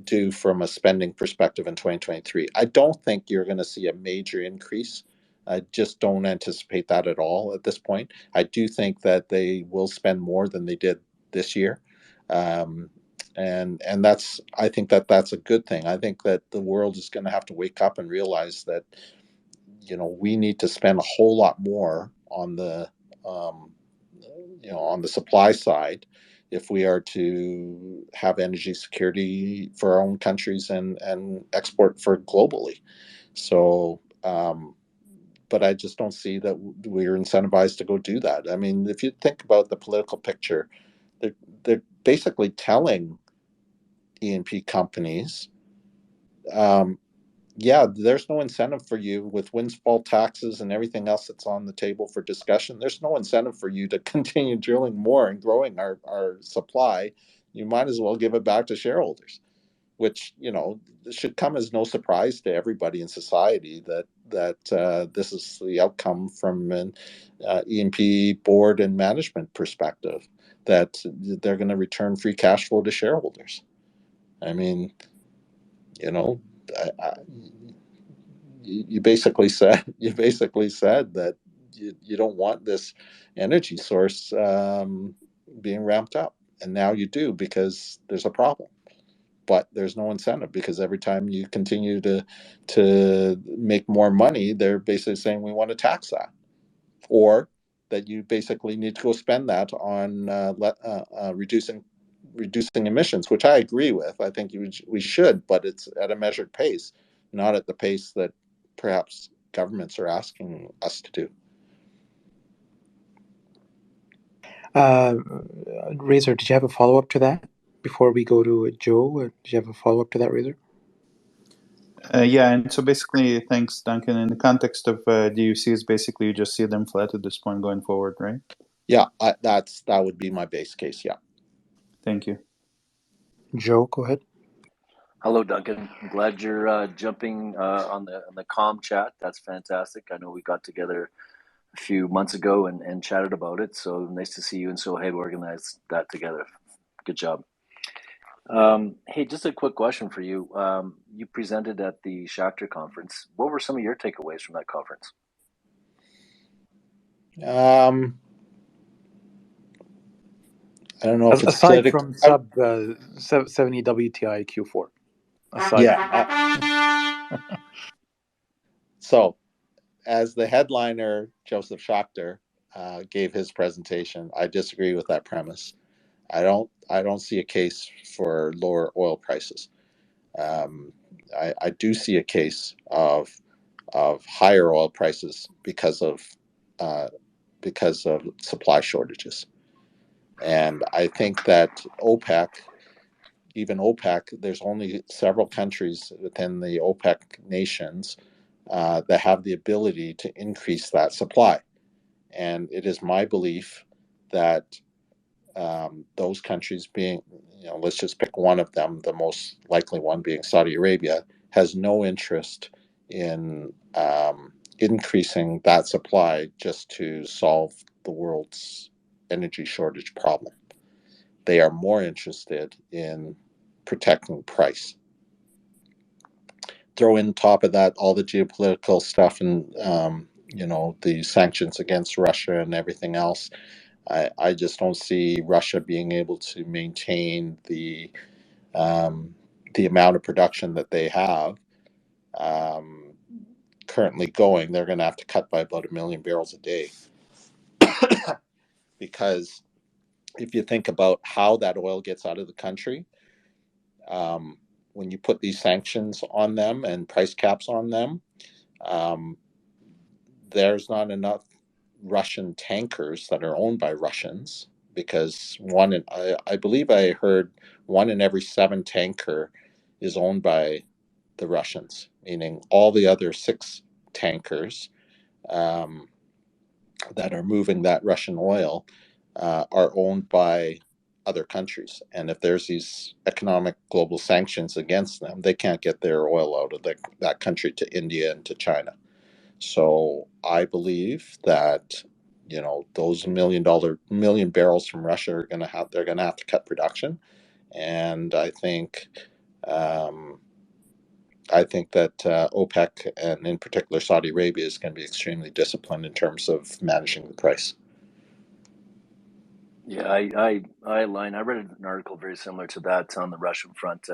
S2: do from a spending perspective in 2023. I don't think you're going to see a major increase. I just don't anticipate that at all at this point. I do think that they will spend more than they did this year. And I think that's a good thing. I think that the world is going to have to wake up and realize that we need to spend a whole lot more on the on the supply side if we are to have energy security for our own countries and export for globally. So but I just don't see that we're incentivized to go do that. I mean, if you think about the political picture, they're basically telling E&P companies, there's no incentive for you with windfall taxes and everything else that's on the table for discussion. There's no incentive for you to continue drilling more and growing our supply. You might as well give it back to shareholders, which should come as no surprise to everybody in society that this is the outcome from an E&P board and management perspective, that they're going to return free cash flow to shareholders. I mean, you basically said that you don't want this energy source being ramped up, and now you do because there's a problem. But there's no incentive because every time you continue to make more money, they're basically saying we want to tax that, or that you basically need to go spend that on reducing emissions, which I agree with. I think we should, but it's at a measured pace, not at the pace that perhaps governments are asking us to do.
S1: Razor, did you have a follow-up to that before we go to Joe? Did you have a follow-up to that, Razor?
S5: And so basically, thanks, Duncan. In the context of DUCs, basically you just see them flat at this point going forward, right?
S2: Yeah, that would be my base case. Yeah.
S5: Thank you.
S1: Joe, go ahead.
S6: Hello, Duncan. I'm glad you're jumping on the comm chat. That's fantastic. I know we got together a few months ago and chatted about it. So nice to see you and Sohaib organized that together. Good job. Hey, just a quick question for you. You presented at the Schachter conference. What were some of your takeaways from that conference?
S2: I don't know if it's
S1: Aside
S2: political.
S1: from sub 70 WTI Q4. Aside from
S2: Yeah. So, as the headliner, Joseph Schachter, gave his presentation, I disagree with that premise. I don't see a case for lower oil prices. Um, I do see a case of higher oil prices uh, because of supply shortages, and I think that even OPEC, there's only several countries within the OPEC nations that have the ability to increase that supply, and it is my belief that those countries being, let's just pick one of them, the most likely one being Saudi Arabia, has no interest in increasing that supply just to solve the world's energy shortage problem. They are more interested in protecting price. Throw in top of that all the geopolitical stuff and the sanctions against Russia and everything else. I just don't see Russia being able to maintain the amount of production that they have um, currently going. They're going to have to cut by about 1 million barrels a day because if you think about how that oil gets out of the country, um, when you put these sanctions on them and price caps on them, um, there's not enough Russian tankers that are owned by Russians because I believe I heard 1 in every 7 tanker is owned by the Russians, meaning all the other 6 tankers um, that are moving that Russian oil are owned by other countries. And if there's these economic global sanctions against them, they can't get their oil out of that country to India and to China. So I believe that those million barrels from Russia are they're gonna have to cut production, and um, I think that OPEC and in particular Saudi Arabia is going to be extremely disciplined in terms of managing the price.
S6: Yeah, I align. I read an article very similar to that on the Russian front.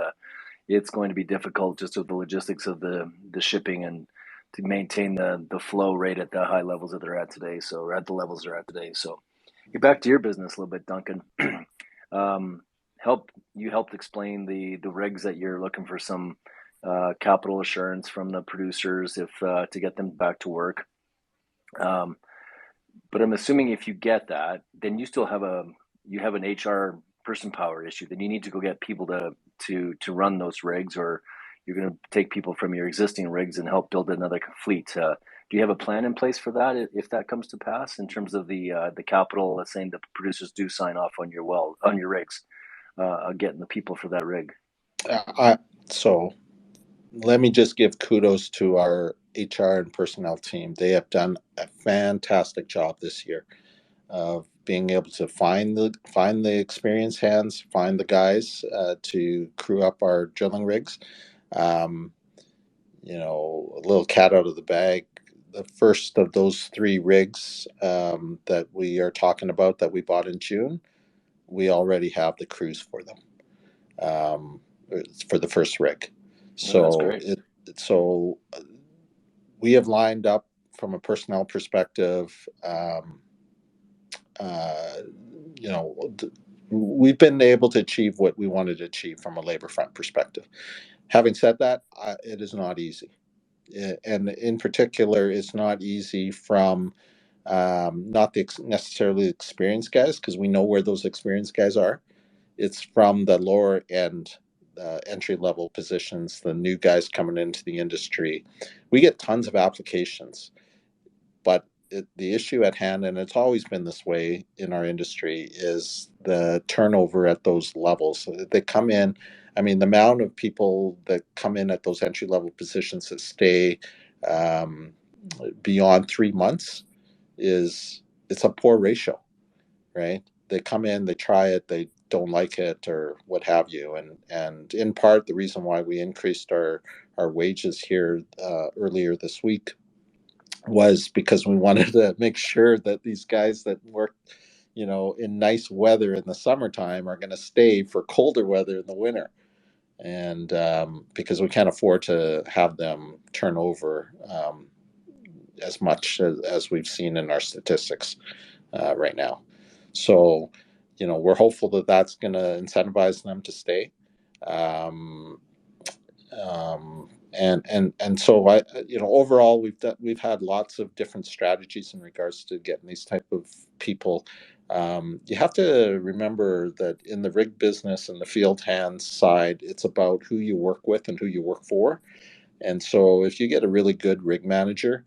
S6: It's going to be difficult just with the logistics of the shipping and to maintain the flow rate at the high levels that they're at today. So, or at the levels they're at today. So, get back to your business a little bit, Duncan. um, helped explain the rigs that you're looking for some capital assurance from the producers if to get them back to work. Um, but I'm assuming if you get that, then you still have an HR person power issue. Then you need to go get people to run those rigs, or you're going to take people from your existing rigs and help build another fleet. Do you have a plan in place for that if that comes to pass in terms of the capital? Let's say the producers do sign off on your rigs, getting the people for that rig.
S2: So let me just give kudos to our HR and personnel team. They have done a fantastic job this year of being able to find the experienced hands, find the guys to crew up our drilling rigs. Um, a little cat out of the bag. The first of those 3 rigs that we are talking about that we bought in June, we already have the crews for them um, for the first rig.
S6: Well, that's
S2: So
S6: great.
S2: so we have lined up from a personnel perspective. Uh, we've been able to achieve what we wanted to achieve from a labor front perspective. Having said that, it is not easy. And in particular, it's not easy from not the necessarily experienced guys, because we know where those experienced guys are. It's from the lower end, entry level positions, the new guys coming into the industry. We get tons of applications, but the issue at hand, and it's always been this way in our industry, is the turnover at those levels. They come in. I mean, the amount of people that come in at those entry level positions that stay um, beyond 3 months it's a poor ratio, right? They come in, they try it, don't like it or what have you. And in part, the reason why we increased our wages here earlier this week was because we wanted to make sure that these guys that work, in nice weather in the summertime are going to stay for colder weather in the winter. And because we can't afford to have them turn over as much as we've seen in our statistics right now. So, we're hopeful that that's going to incentivize them to stay. Um, and so overall we've had lots of different strategies in regards to getting these type of people. You have to remember that in the rig business and the field hands side, it's about who you work with and who you work for. And so if you get a really good rig manager,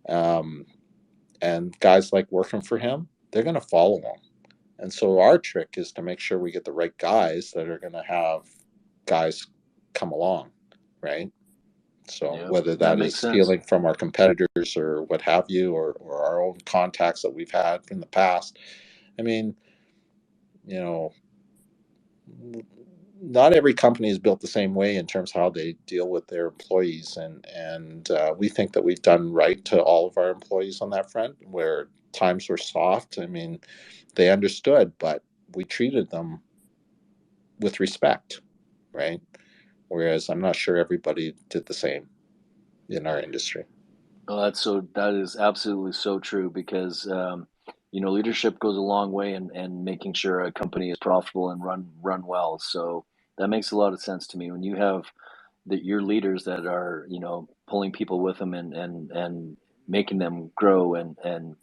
S2: and guys like working for him, they're going to follow him. And so our trick is to make sure we get the right guys that are going to have guys come along, right? So
S6: Yeah,
S2: whether
S6: that
S2: that is
S6: makes sense.
S2: stealing from our competitors or what have you, or our own contacts that we've had from the past. I mean, you know, not every company is built the same way in terms of how they deal with their employees, and we think that we've done right to all of our employees on that front. Where times were soft, I mean, they understood, but we treated them with respect, right? Whereas I'm not sure everybody did the same in our industry.
S6: Oh, that is absolutely so true because leadership goes a long way in making sure a company is profitable and run well. So that makes a lot of sense to me when you have your leaders that are pulling people with them and making them grow and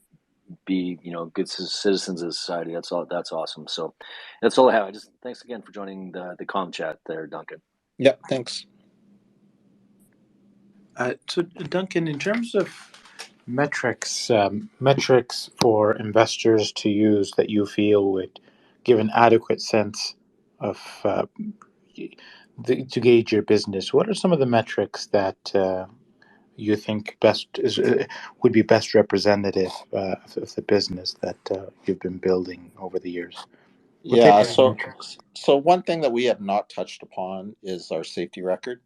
S6: be good citizens of society. That's awesome. So that's all I have. Thanks again for joining the comm chat there, Duncan.
S2: Yeah, thanks.
S1: So, Duncan, in terms of metrics for investors to use that you feel would give an adequate sense of to gauge your business, what are some of the metrics that you think would be best representative of the business that you've been building over the years? What type
S2: Yeah,
S1: of metrics?
S2: so one thing that we have not touched upon is our safety record.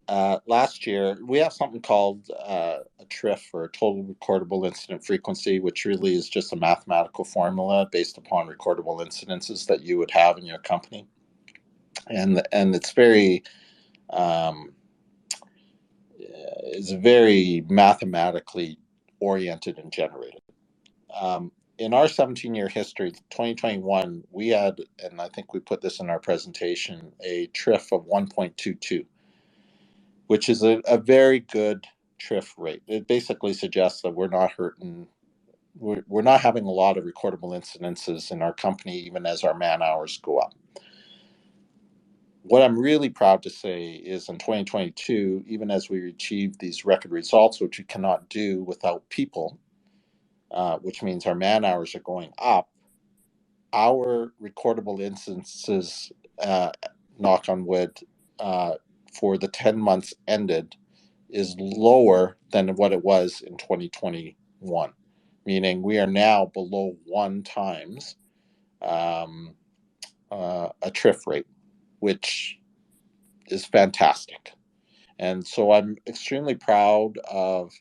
S2: Last year, we have something called a TRIF, or a total recordable incident frequency, which really is just a mathematical formula based upon recordable incidences that you would have in your company, and it's um, very mathematically oriented and generated. In our 17-year history, 2021, we had, and I think we put this in our presentation, a TRIF of 1.22, which is a very good TRIF rate. It basically suggests that we're not having a lot of recordable incidences in our company, even as our man hours go up. What I'm really proud to say is in 2022, even as we achieve these record results, which we cannot do without people, which means our man hours are going up, our recordable instances, knock on wood, for the 10 months ended is lower than what it was in 2021, meaning we are now below 1 times a TRIF rate, which is fantastic. And so I'm extremely proud of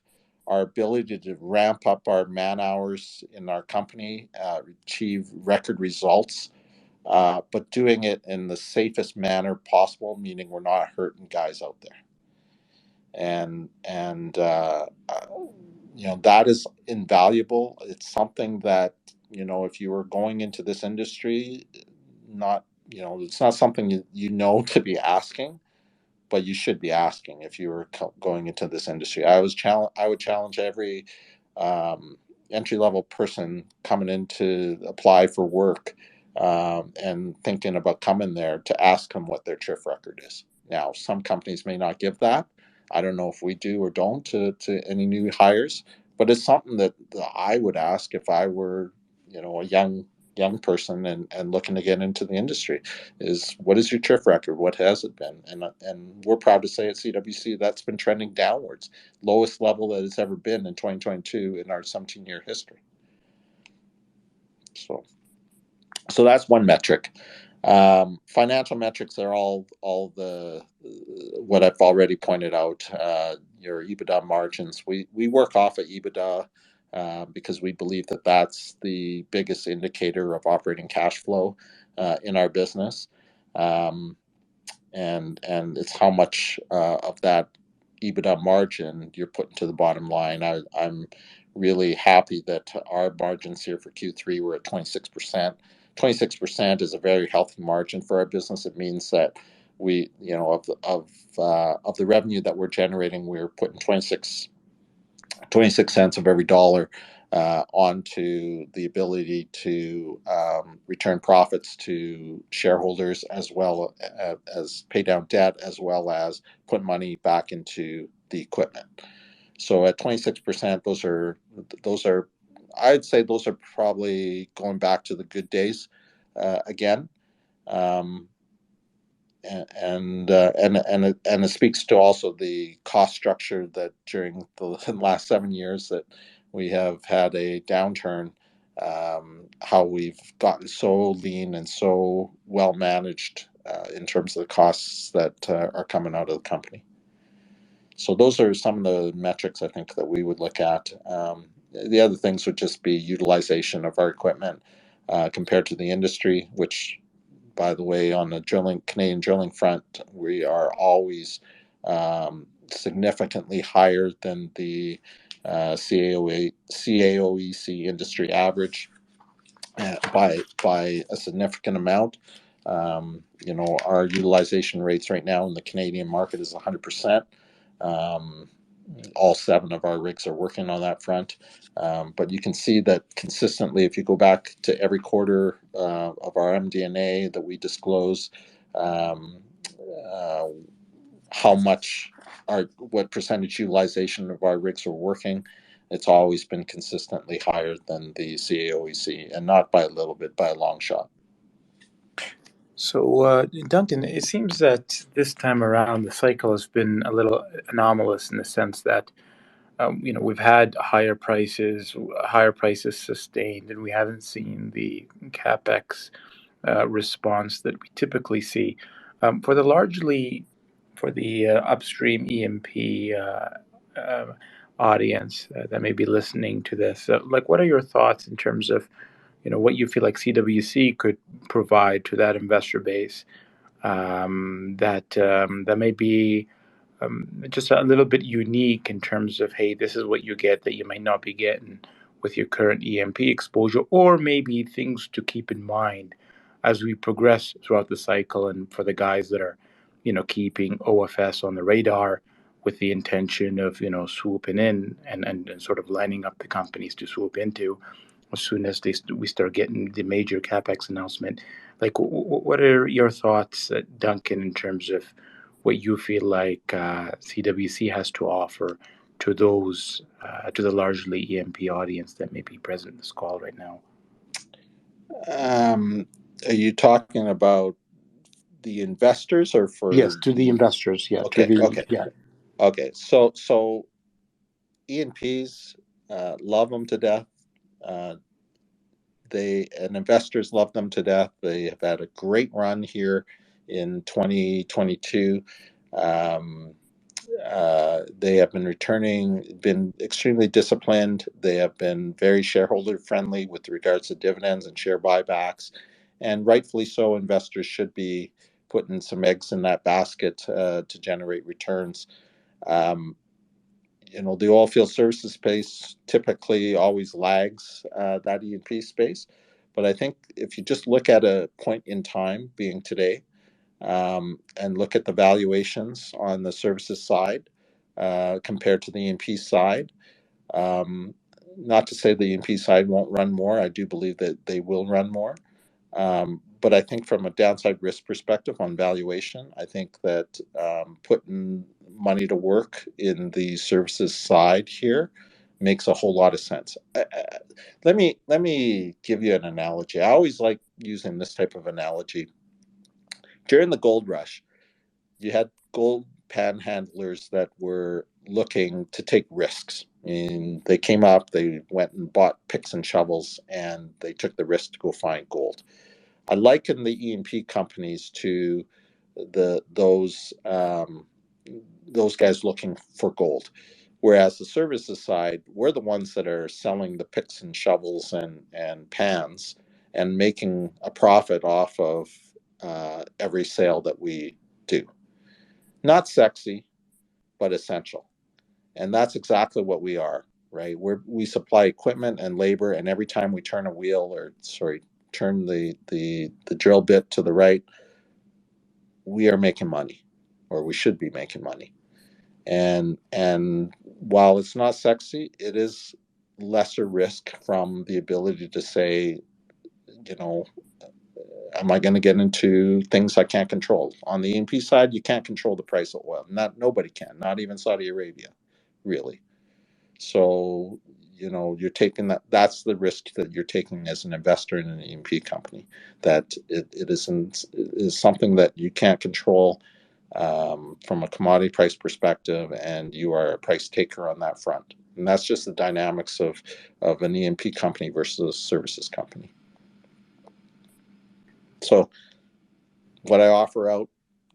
S2: our ability to ramp up our man hours in our company, achieve record results, but doing it in the safest manner possible, meaning we're not hurting guys out there. And that is invaluable. It's something that, if you were going into this industry, it's not something to be asking, but you should be asking if you were going into this industry. I would challenge every entry level person coming in to apply for work, and thinking about coming there, to ask them what their TRIF record is. Now, some companies may not give that. I don't know if we do or don't to any new hires, but it's something that I would ask if I were, a young person and looking to get into the industry, is what is your TRIF record? What has it been? And we're proud to say at CWC that's been trending downwards, lowest level that it's ever been in 2022 in our 17-year history. So So that's one metric. Financial metrics are all the what I've already pointed out. Your EBITDA margins. We work off of EBITDA because we believe that that's the biggest indicator of operating cash flow in our business, and it's how much of that EBITDA margin you're putting to the bottom line. I'm really happy that our margins here for Q3 were at 26%. 26% is a very healthy margin for our business. It means that we, of the revenue that we're generating, we're putting 26 cents of every dollar onto the ability to return profits to shareholders, as well as pay down debt, as well as put money back into the equipment. So at 26%, those are, I'd say those are probably going back to the good days again. And it speaks to also the cost structure that during the last 7 years that we have had a downturn, how we've gotten so lean and so well managed in terms of the costs that are coming out of the company. So those are some of the metrics I think that we would look at. The other things would just be utilization of our equipment compared to the industry, which, by the way, on the Canadian drilling front, we are always significantly higher than the CAOEC industry average by a significant amount. Our utilization rates right now in the Canadian market is 100%. All 7 of our rigs are working on that front. But you can see that consistently, if you go back to every quarter of our MD&A that we disclose, what percentage utilization of our rigs are working, it's always been consistently higher than the CAOEC, and not by a little bit, by a long shot.
S1: So, Duncan, it seems that this time around the cycle has been a little anomalous in the sense that we've had higher prices sustained, and we haven't seen the capex response that we typically see for the upstream E&P audience that may be listening to this. Like, what are your thoughts in terms of what you feel like CWC could provide to that investor base that may be just a little bit unique in terms of, hey, this is what you get that you might not be getting with your current E&P exposure, or maybe things to keep in mind as we progress throughout the cycle, and for the guys that are keeping OFS on the radar with the intention of swooping in and sort of lining up the companies to swoop into as soon as we start getting the major capex announcement. Like, what are your thoughts, Duncan, in terms of what you feel like CWC has to offer to those to the largely E&P audience that may be present in this call right now?
S2: Are you talking about the investors or for?
S1: Yes, to the investors. Yeah.
S2: Okay.
S1: Yeah.
S2: Okay. So E&Ps love them to death. Investors love them to death. They have had a great run here in 2022. They have been extremely disciplined. They have been very shareholder friendly with regards to dividends and share buybacks, and rightfully so. Investors should be putting some eggs in that basket to generate returns. The oilfield services space typically always lags that E&P space. But I think if you just look at a point in time, being today, and look at the valuations on the services side compared to the E&P side, not to say the E&P side won't run more. I do believe that they will run more. But I think from a downside risk perspective on valuation, I think that putting money to work in the services side here makes a whole lot of sense. Let me give you an analogy. I always like using this type of analogy. During the gold rush, you had gold panhandlers that were looking to take risks. And they came up, they went and bought picks and shovels, and they took the risk to go find gold. I liken the E&P companies to those guys looking for gold. Whereas the services side, we're the ones that are selling the picks and shovels and pans and making a profit off of every sale that we do. Not sexy, but essential. And that's exactly what we are, right? We supply equipment and labor, and every time we turn a wheel, or turn the drill bit to the right, we are making money, or we should be making money. And while it's not sexy, it is lesser risk from the ability to say, am I going to get into things I can't control? On the E&P side, you can't control the price of oil. Nobody can, not even Saudi Arabia, really. So, you're taking that's the risk that you're taking as an investor in an E&P company, that it is something that you can't control from a commodity price perspective, and you are a price taker on that front. And that's just the dynamics of an E&P company versus a services company. So what I offer out,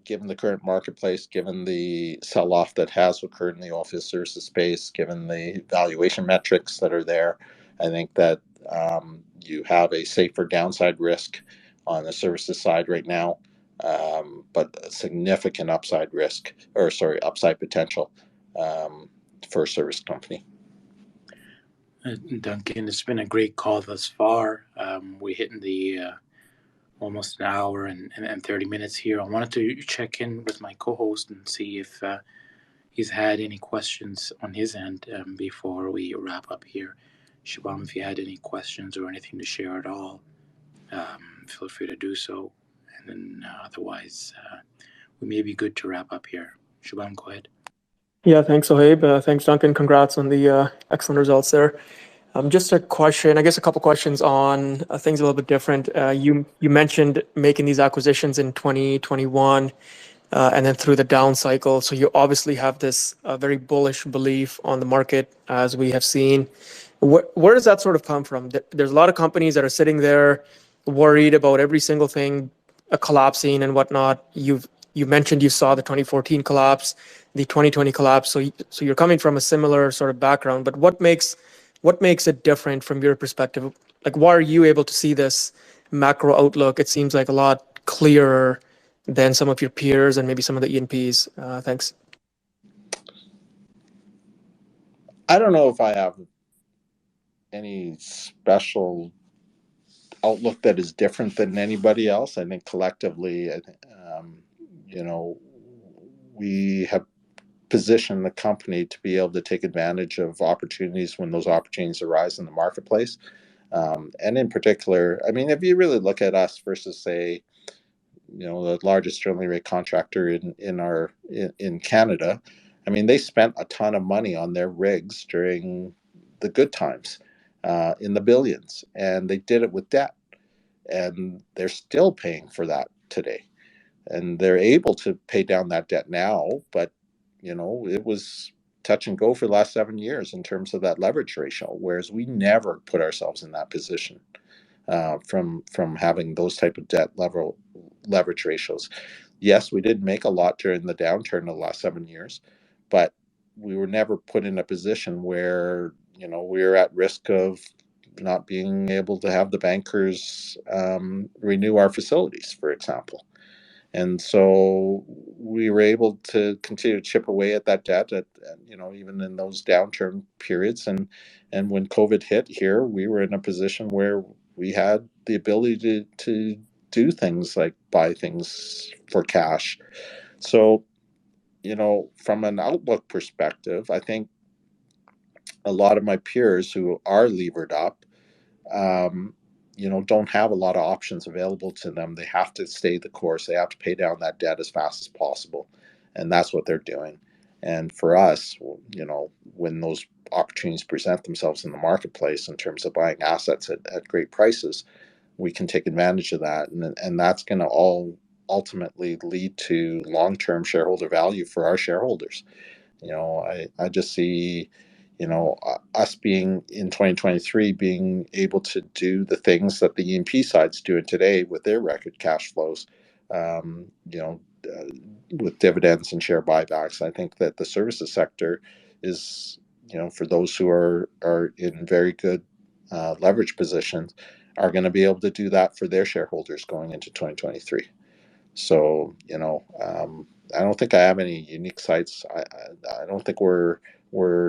S2: given the current marketplace, given the sell-off that has occurred in the oilfield services space, given the valuation metrics that are there, I think that you have a safer downside risk on the services side right now, but a significant upside potential for a service company.
S1: Duncan, it's been a great call thus far. We're hitting the almost an hour and 30 minutes here. I wanted to check in with my co-host and see if he's had any questions on his end before we wrap up here. Shubham, if you had any questions or anything to share at all, feel free to do so. And then otherwise, we may be good to wrap up here. Shubham, go ahead.
S7: Yeah, thanks, Sohaib. Thanks, Duncan. Congrats on the excellent results there. Just a question, I guess a couple questions on things a little bit different. You mentioned making these acquisitions in 2021 and then through the down cycle. So you obviously have this very bullish belief on the market, as we have seen. Where does that sort of come from? There's a lot of companies that are sitting there worried about every single thing collapsing and whatnot. You mentioned you saw the 2014 collapse, the 2020 collapse. So you're coming from a similar sort of background. But what makes it different from your perspective? Like, why are you able to see this macro outlook? It seems like a lot clearer than some of your peers and maybe some of the E&Ps. Thanks.
S2: I don't know if I have any special outlook that is different than anybody else. I think collectively, we have positioned the company to be able to take advantage of opportunities when those opportunities arise in the marketplace. And in particular, I mean, if you really look at us versus, say, the largest drilling rig contractor in Canada, I mean, they spent a ton of money on their rigs during the good times, in the billions, and they did it with debt, and they're still paying for that today, and they're able to pay down that debt now, but it was touch and go for the last 7 years in terms of that leverage ratio, whereas we never put ourselves in that position from having those type of debt leverage ratios. Yes, we did make a lot during the downturn of the last 7 years, but we were never put in a position where we were at risk of not being able to have the bankers renew our facilities, for example. And so we were able to continue to chip away at that debt, even in those downturn periods. And when COVID hit here, we were in a position where we had the ability to do things like buy things for cash. So, from an outlook perspective, I think a lot of my peers who are levered up, don't have a lot of options available to them. They have to stay the course. They have to pay down that debt as fast as possible. And that's what they're doing. And for us, when those opportunities present themselves in the marketplace in terms of buying assets at great prices, we can take advantage of that. And that's going to all ultimately lead to long-term shareholder value for our shareholders. I just see, us being in 2023, being able to do the things that the E&P side's doing today with their record cash flows, with dividends and share buybacks. I think that the services sector is, for those who are in very good leverage positions, are going to be able to do that for their shareholders going into 2023. So, I don't think I have any unique sites. I don't think we're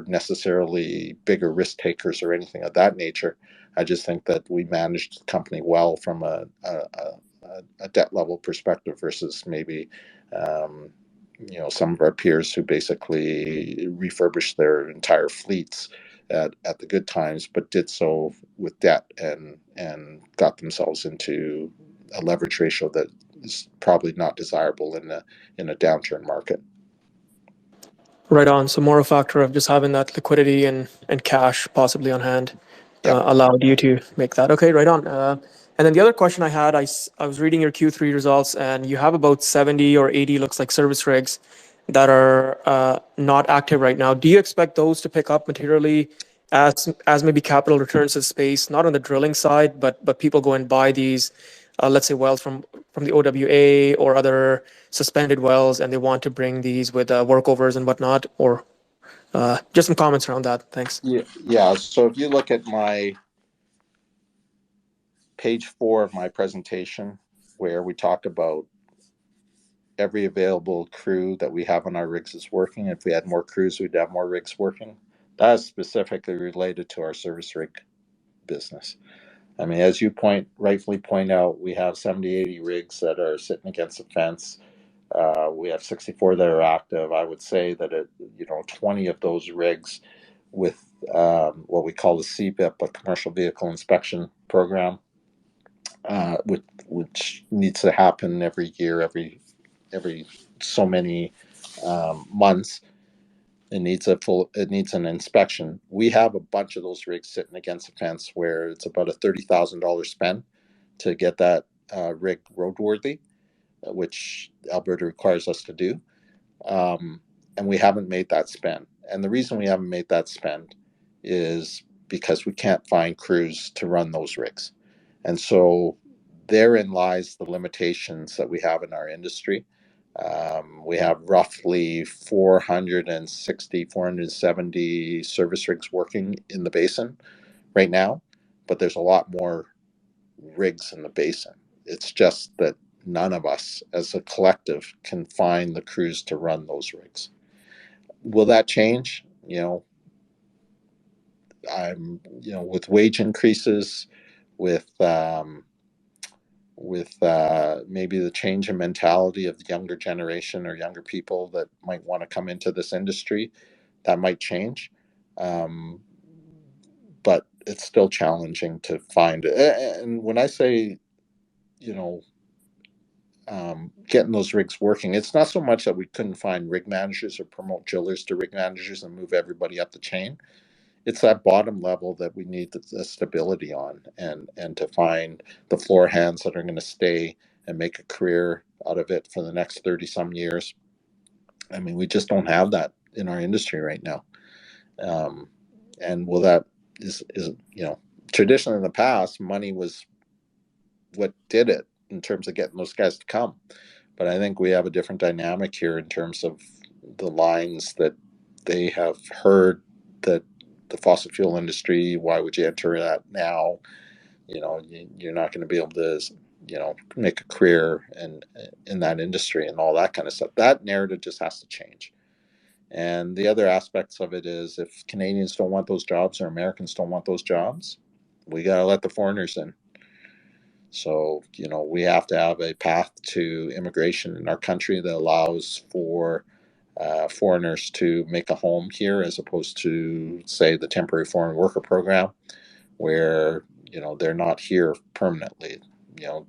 S2: necessarily bigger risk takers or anything of that nature. I just think that we managed the company well from a debt level perspective versus maybe some of our peers who basically refurbished their entire fleets at the good times, but did so with debt and got themselves into a leverage ratio that is probably not desirable in a downturn market.
S7: Right on. So more a factor of just having that liquidity and cash possibly on hand allowed you to make that. Okay, right on. And then the other question I had, I was reading your Q3 results, and you have about 70 or 80, looks like, service rigs that are not active right now. Do you expect those to pick up materially as maybe capital returns to space, not on the drilling side, but people go and buy these, let's say, wells from the OWA or other suspended wells, and they want to bring these with workovers and whatnot? Or just some comments around that. Thanks.
S2: Yeah. So if you look at my page 4 of my presentation, where we talk about every available crew that we have on our rigs is working. If we had more crews, we'd have more rigs working. That is specifically related to our service rig business. I mean, as you rightfully point out, we have 70, 80 rigs that are sitting against the fence. We have 64 that are active. I would say that 20 of those rigs with what we call the CVIP, a commercial vehicle inspection program, which needs to happen every year, every so many months. It needs an inspection. We have a bunch of those rigs sitting against the fence where it's about a $30,000 spend to get that rig roadworthy, which Alberta requires us to do. And we haven't made that spend. And the reason we haven't made that spend is because we can't find crews to run those rigs. And so therein lies the limitations that we have in our industry. We have roughly 460, 470 service rigs working in the basin right now, but there's a lot more rigs in the basin. It's just that none of us as a collective can find the crews to run those rigs. Will that change? With wage increases, with maybe the change in mentality of the younger generation or younger people that might want to come into this industry, that might change. But it's still challenging to find it. And when I say, getting those rigs working, it's not so much that we couldn't find rig managers or promote drillers to rig managers and move everybody up the chain. It's that bottom level that we need the stability on, and to find the floor hands that are going to stay and make a career out of it for the next 30 some years. I mean, we just don't have that in our industry right now. And that is traditionally in the past, money was what did it in terms of getting those guys to come. But I think we have a different dynamic here in terms of the lines that they have heard that the fossil fuel industry, why would you enter that now? You're not going to be able to, make a career in that industry and all that kind of stuff. That narrative just has to change. And the other aspects of it is, if Canadians don't want those jobs or Americans don't want those jobs, we got to let the foreigners in. So, we have to have a path to immigration in our country that allows for foreigners to make a home here, as opposed to, say, the temporary foreign worker program, where they're not here permanently.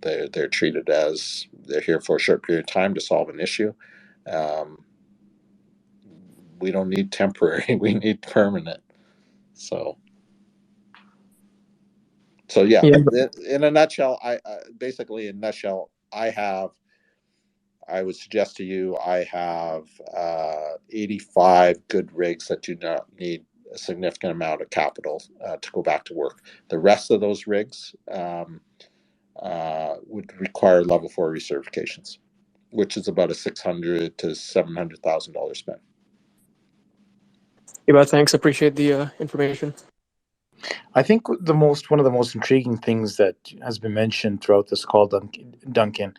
S2: They're treated as they're here for a short period of time to solve an issue. We don't need temporary; we need permanent. So yeah. In a nutshell, I would suggest to you, I have 85 good rigs that do not need a significant amount of capital to go back to work. The rest of those rigs would require level 4 recertifications, which is about a $600,000 to $700,000 spend.
S7: Yeah, but thanks. Appreciate the information.
S1: I think one of the most intriguing things that has been mentioned throughout this call, Duncan,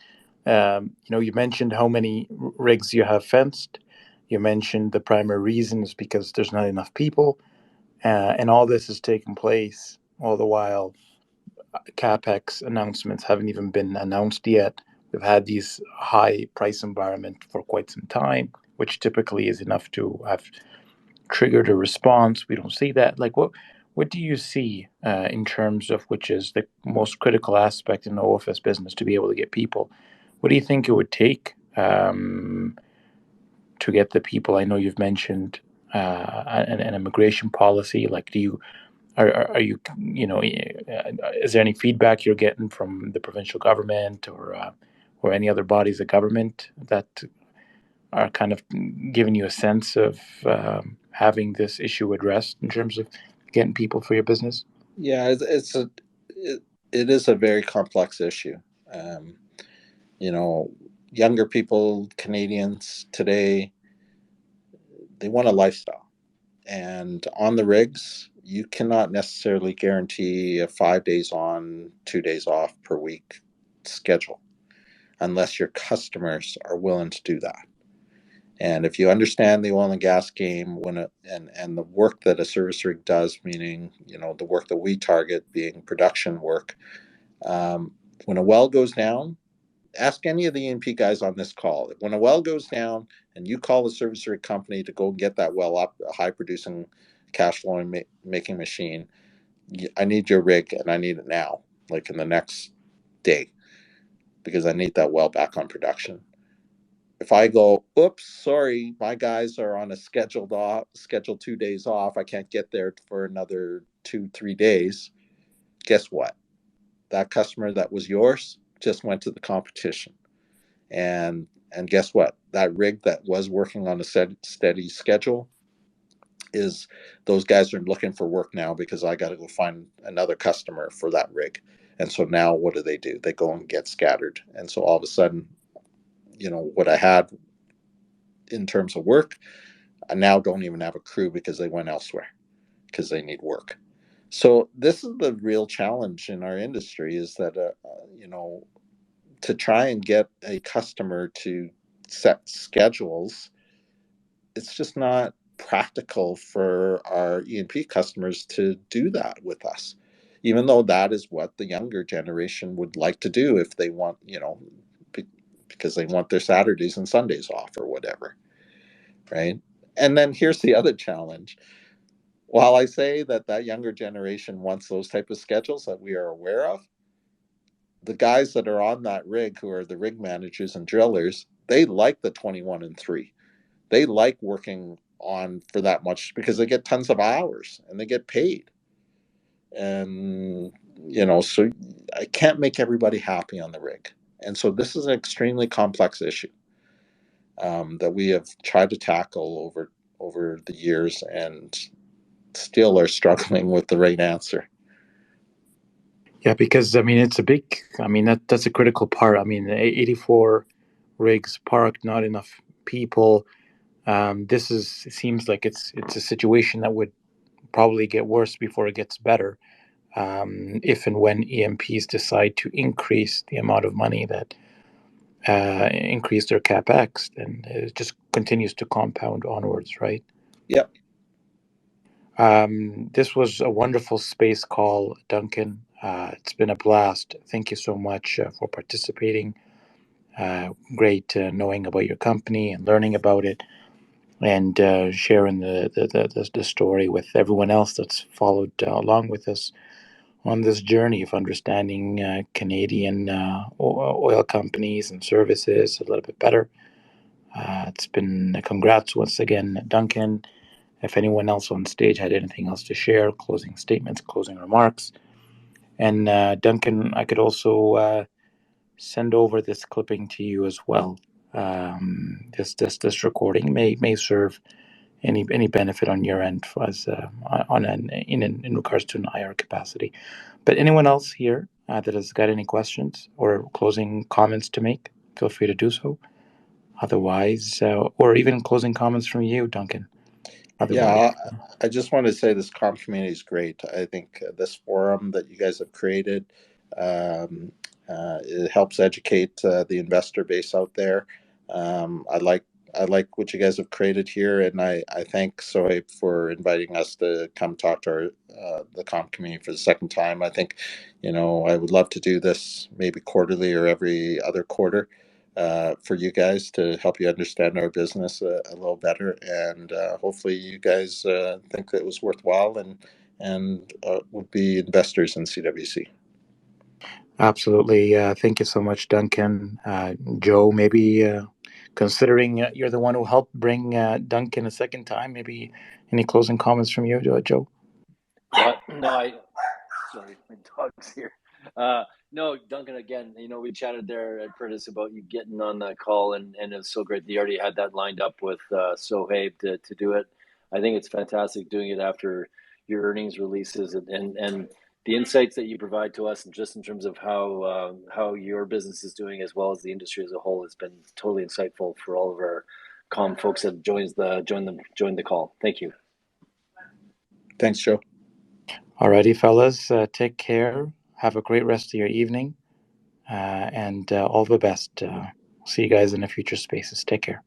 S1: you mentioned how many rigs you have fenced. You mentioned the primary reason is because there's not enough people, and all this has taken place all the while. CapEx announcements haven't even been announced yet. We've had these high price environment for quite some time, which typically is enough to have triggered a response. We don't see that. Like, what do you see in terms of which is the most critical aspect in the OFS business to be able to get people? What do you think it would take to get the people? I know you've mentioned an immigration policy. Like, are you is there any feedback you're getting from the provincial government or any other bodies of government that are kind of giving you a sense of having this issue addressed in terms of getting people for your business?
S2: Yeah, it is a very complex issue. Younger people, Canadians today, they want a lifestyle. And on the rigs, you cannot necessarily guarantee a 5 days on, 2 days off per week schedule unless your customers are willing to do that. And if you understand the oil and gas game, and the work that a service rig does, meaning the work that we target being production work, when a well goes down, ask any of the E&P guys on this call. When a well goes down and you call the service rig company to go get that well up, a high producing, cash flowing making machine, I need your rig and I need it now, like in the next day, because I need that well back on production. If I go, oops, sorry, my guys are on a scheduled 2 days off, I can't get there for another 2-3 days, guess what? That customer that was yours just went to the competition. And guess what? That rig that was working on a steady schedule is those guys are looking for work now because I got to go find another customer for that rig. And so now what do? They go and get scattered. And so all of a sudden, what I had in terms of work, I now don't even have a crew because they went elsewhere because they need work. So this is the real challenge in our industry, is that to try and get a customer to set schedules, it's just not practical for our E&P customers to do that with us, even though that is what the younger generation would like to do if they want, because they want their Saturdays and Sundays off or whatever, right? And then here's the other challenge. While I say that younger generation wants those type of schedules that we are aware of, the guys that are on that rig, who are the rig managers and drillers, they like the 21-3. They like working on for that much because they get tons of hours and they get paid. And, so I can't make everybody happy on the rig. And so this is an extremely complex issue that we have tried to tackle over the years and still are struggling with the right answer.
S1: Yeah, because it's a big. That's a critical part. 84 rigs parked, not enough people. It seems like it's a situation that would probably get worse before it gets better. If and when EMPs decide to increase the amount of money that increase their capex, then it just continues to compound onwards, right?
S2: Yep.
S1: This was a wonderful space call, Duncan. It's been a blast. Thank you so much for participating. Great knowing about your company and learning about it, and sharing the story with everyone else that's followed along with us on this journey of understanding Canadian oil companies and services a little bit better. It's been congrats once again, Duncan. If anyone else on stage had anything else to share, closing statements, closing remarks. And Duncan, I could also send over this clipping to you as well. This recording may serve any benefit on your end for us in regards to an IR capacity. But anyone else here that has got any questions or closing comments to make, feel free to do so. Otherwise, or even closing comments from you, Duncan. Otherwise,
S2: Yeah, I just want to say this comp community is great. I think this forum that you guys have created, it helps educate the investor base out there. I like what you guys have created here, and I thank Sohaib for inviting us to come talk to the comp community for the second time. I think, I would love to do this maybe quarterly or every other quarter. For you guys to help you understand our business a little better, and hopefully you guys think it was worthwhile and would be investors in CWC.
S1: absolutely. Thank you so much, Duncan. Joe, maybe considering you're the one who helped bring Duncan a second time, maybe any closing comments from you, Joe?
S6: No, sorry, my dog's here. No, Duncan, again, we chatted there at Prentice about you getting on that call, and it was so great that you already had that lined up with Sohaib to do it. I think it's fantastic doing it after your earnings releases and the insights that you provide to us, and just in terms of how your business is doing as well as the industry as a whole, has been totally insightful for all of our comm folks that joined the call. Thank you.
S2: Thanks, Joe.
S1: Alrighty, fellas, take care. Have a great rest of your evening, and all the best. See you guys in the future spaces. Take care.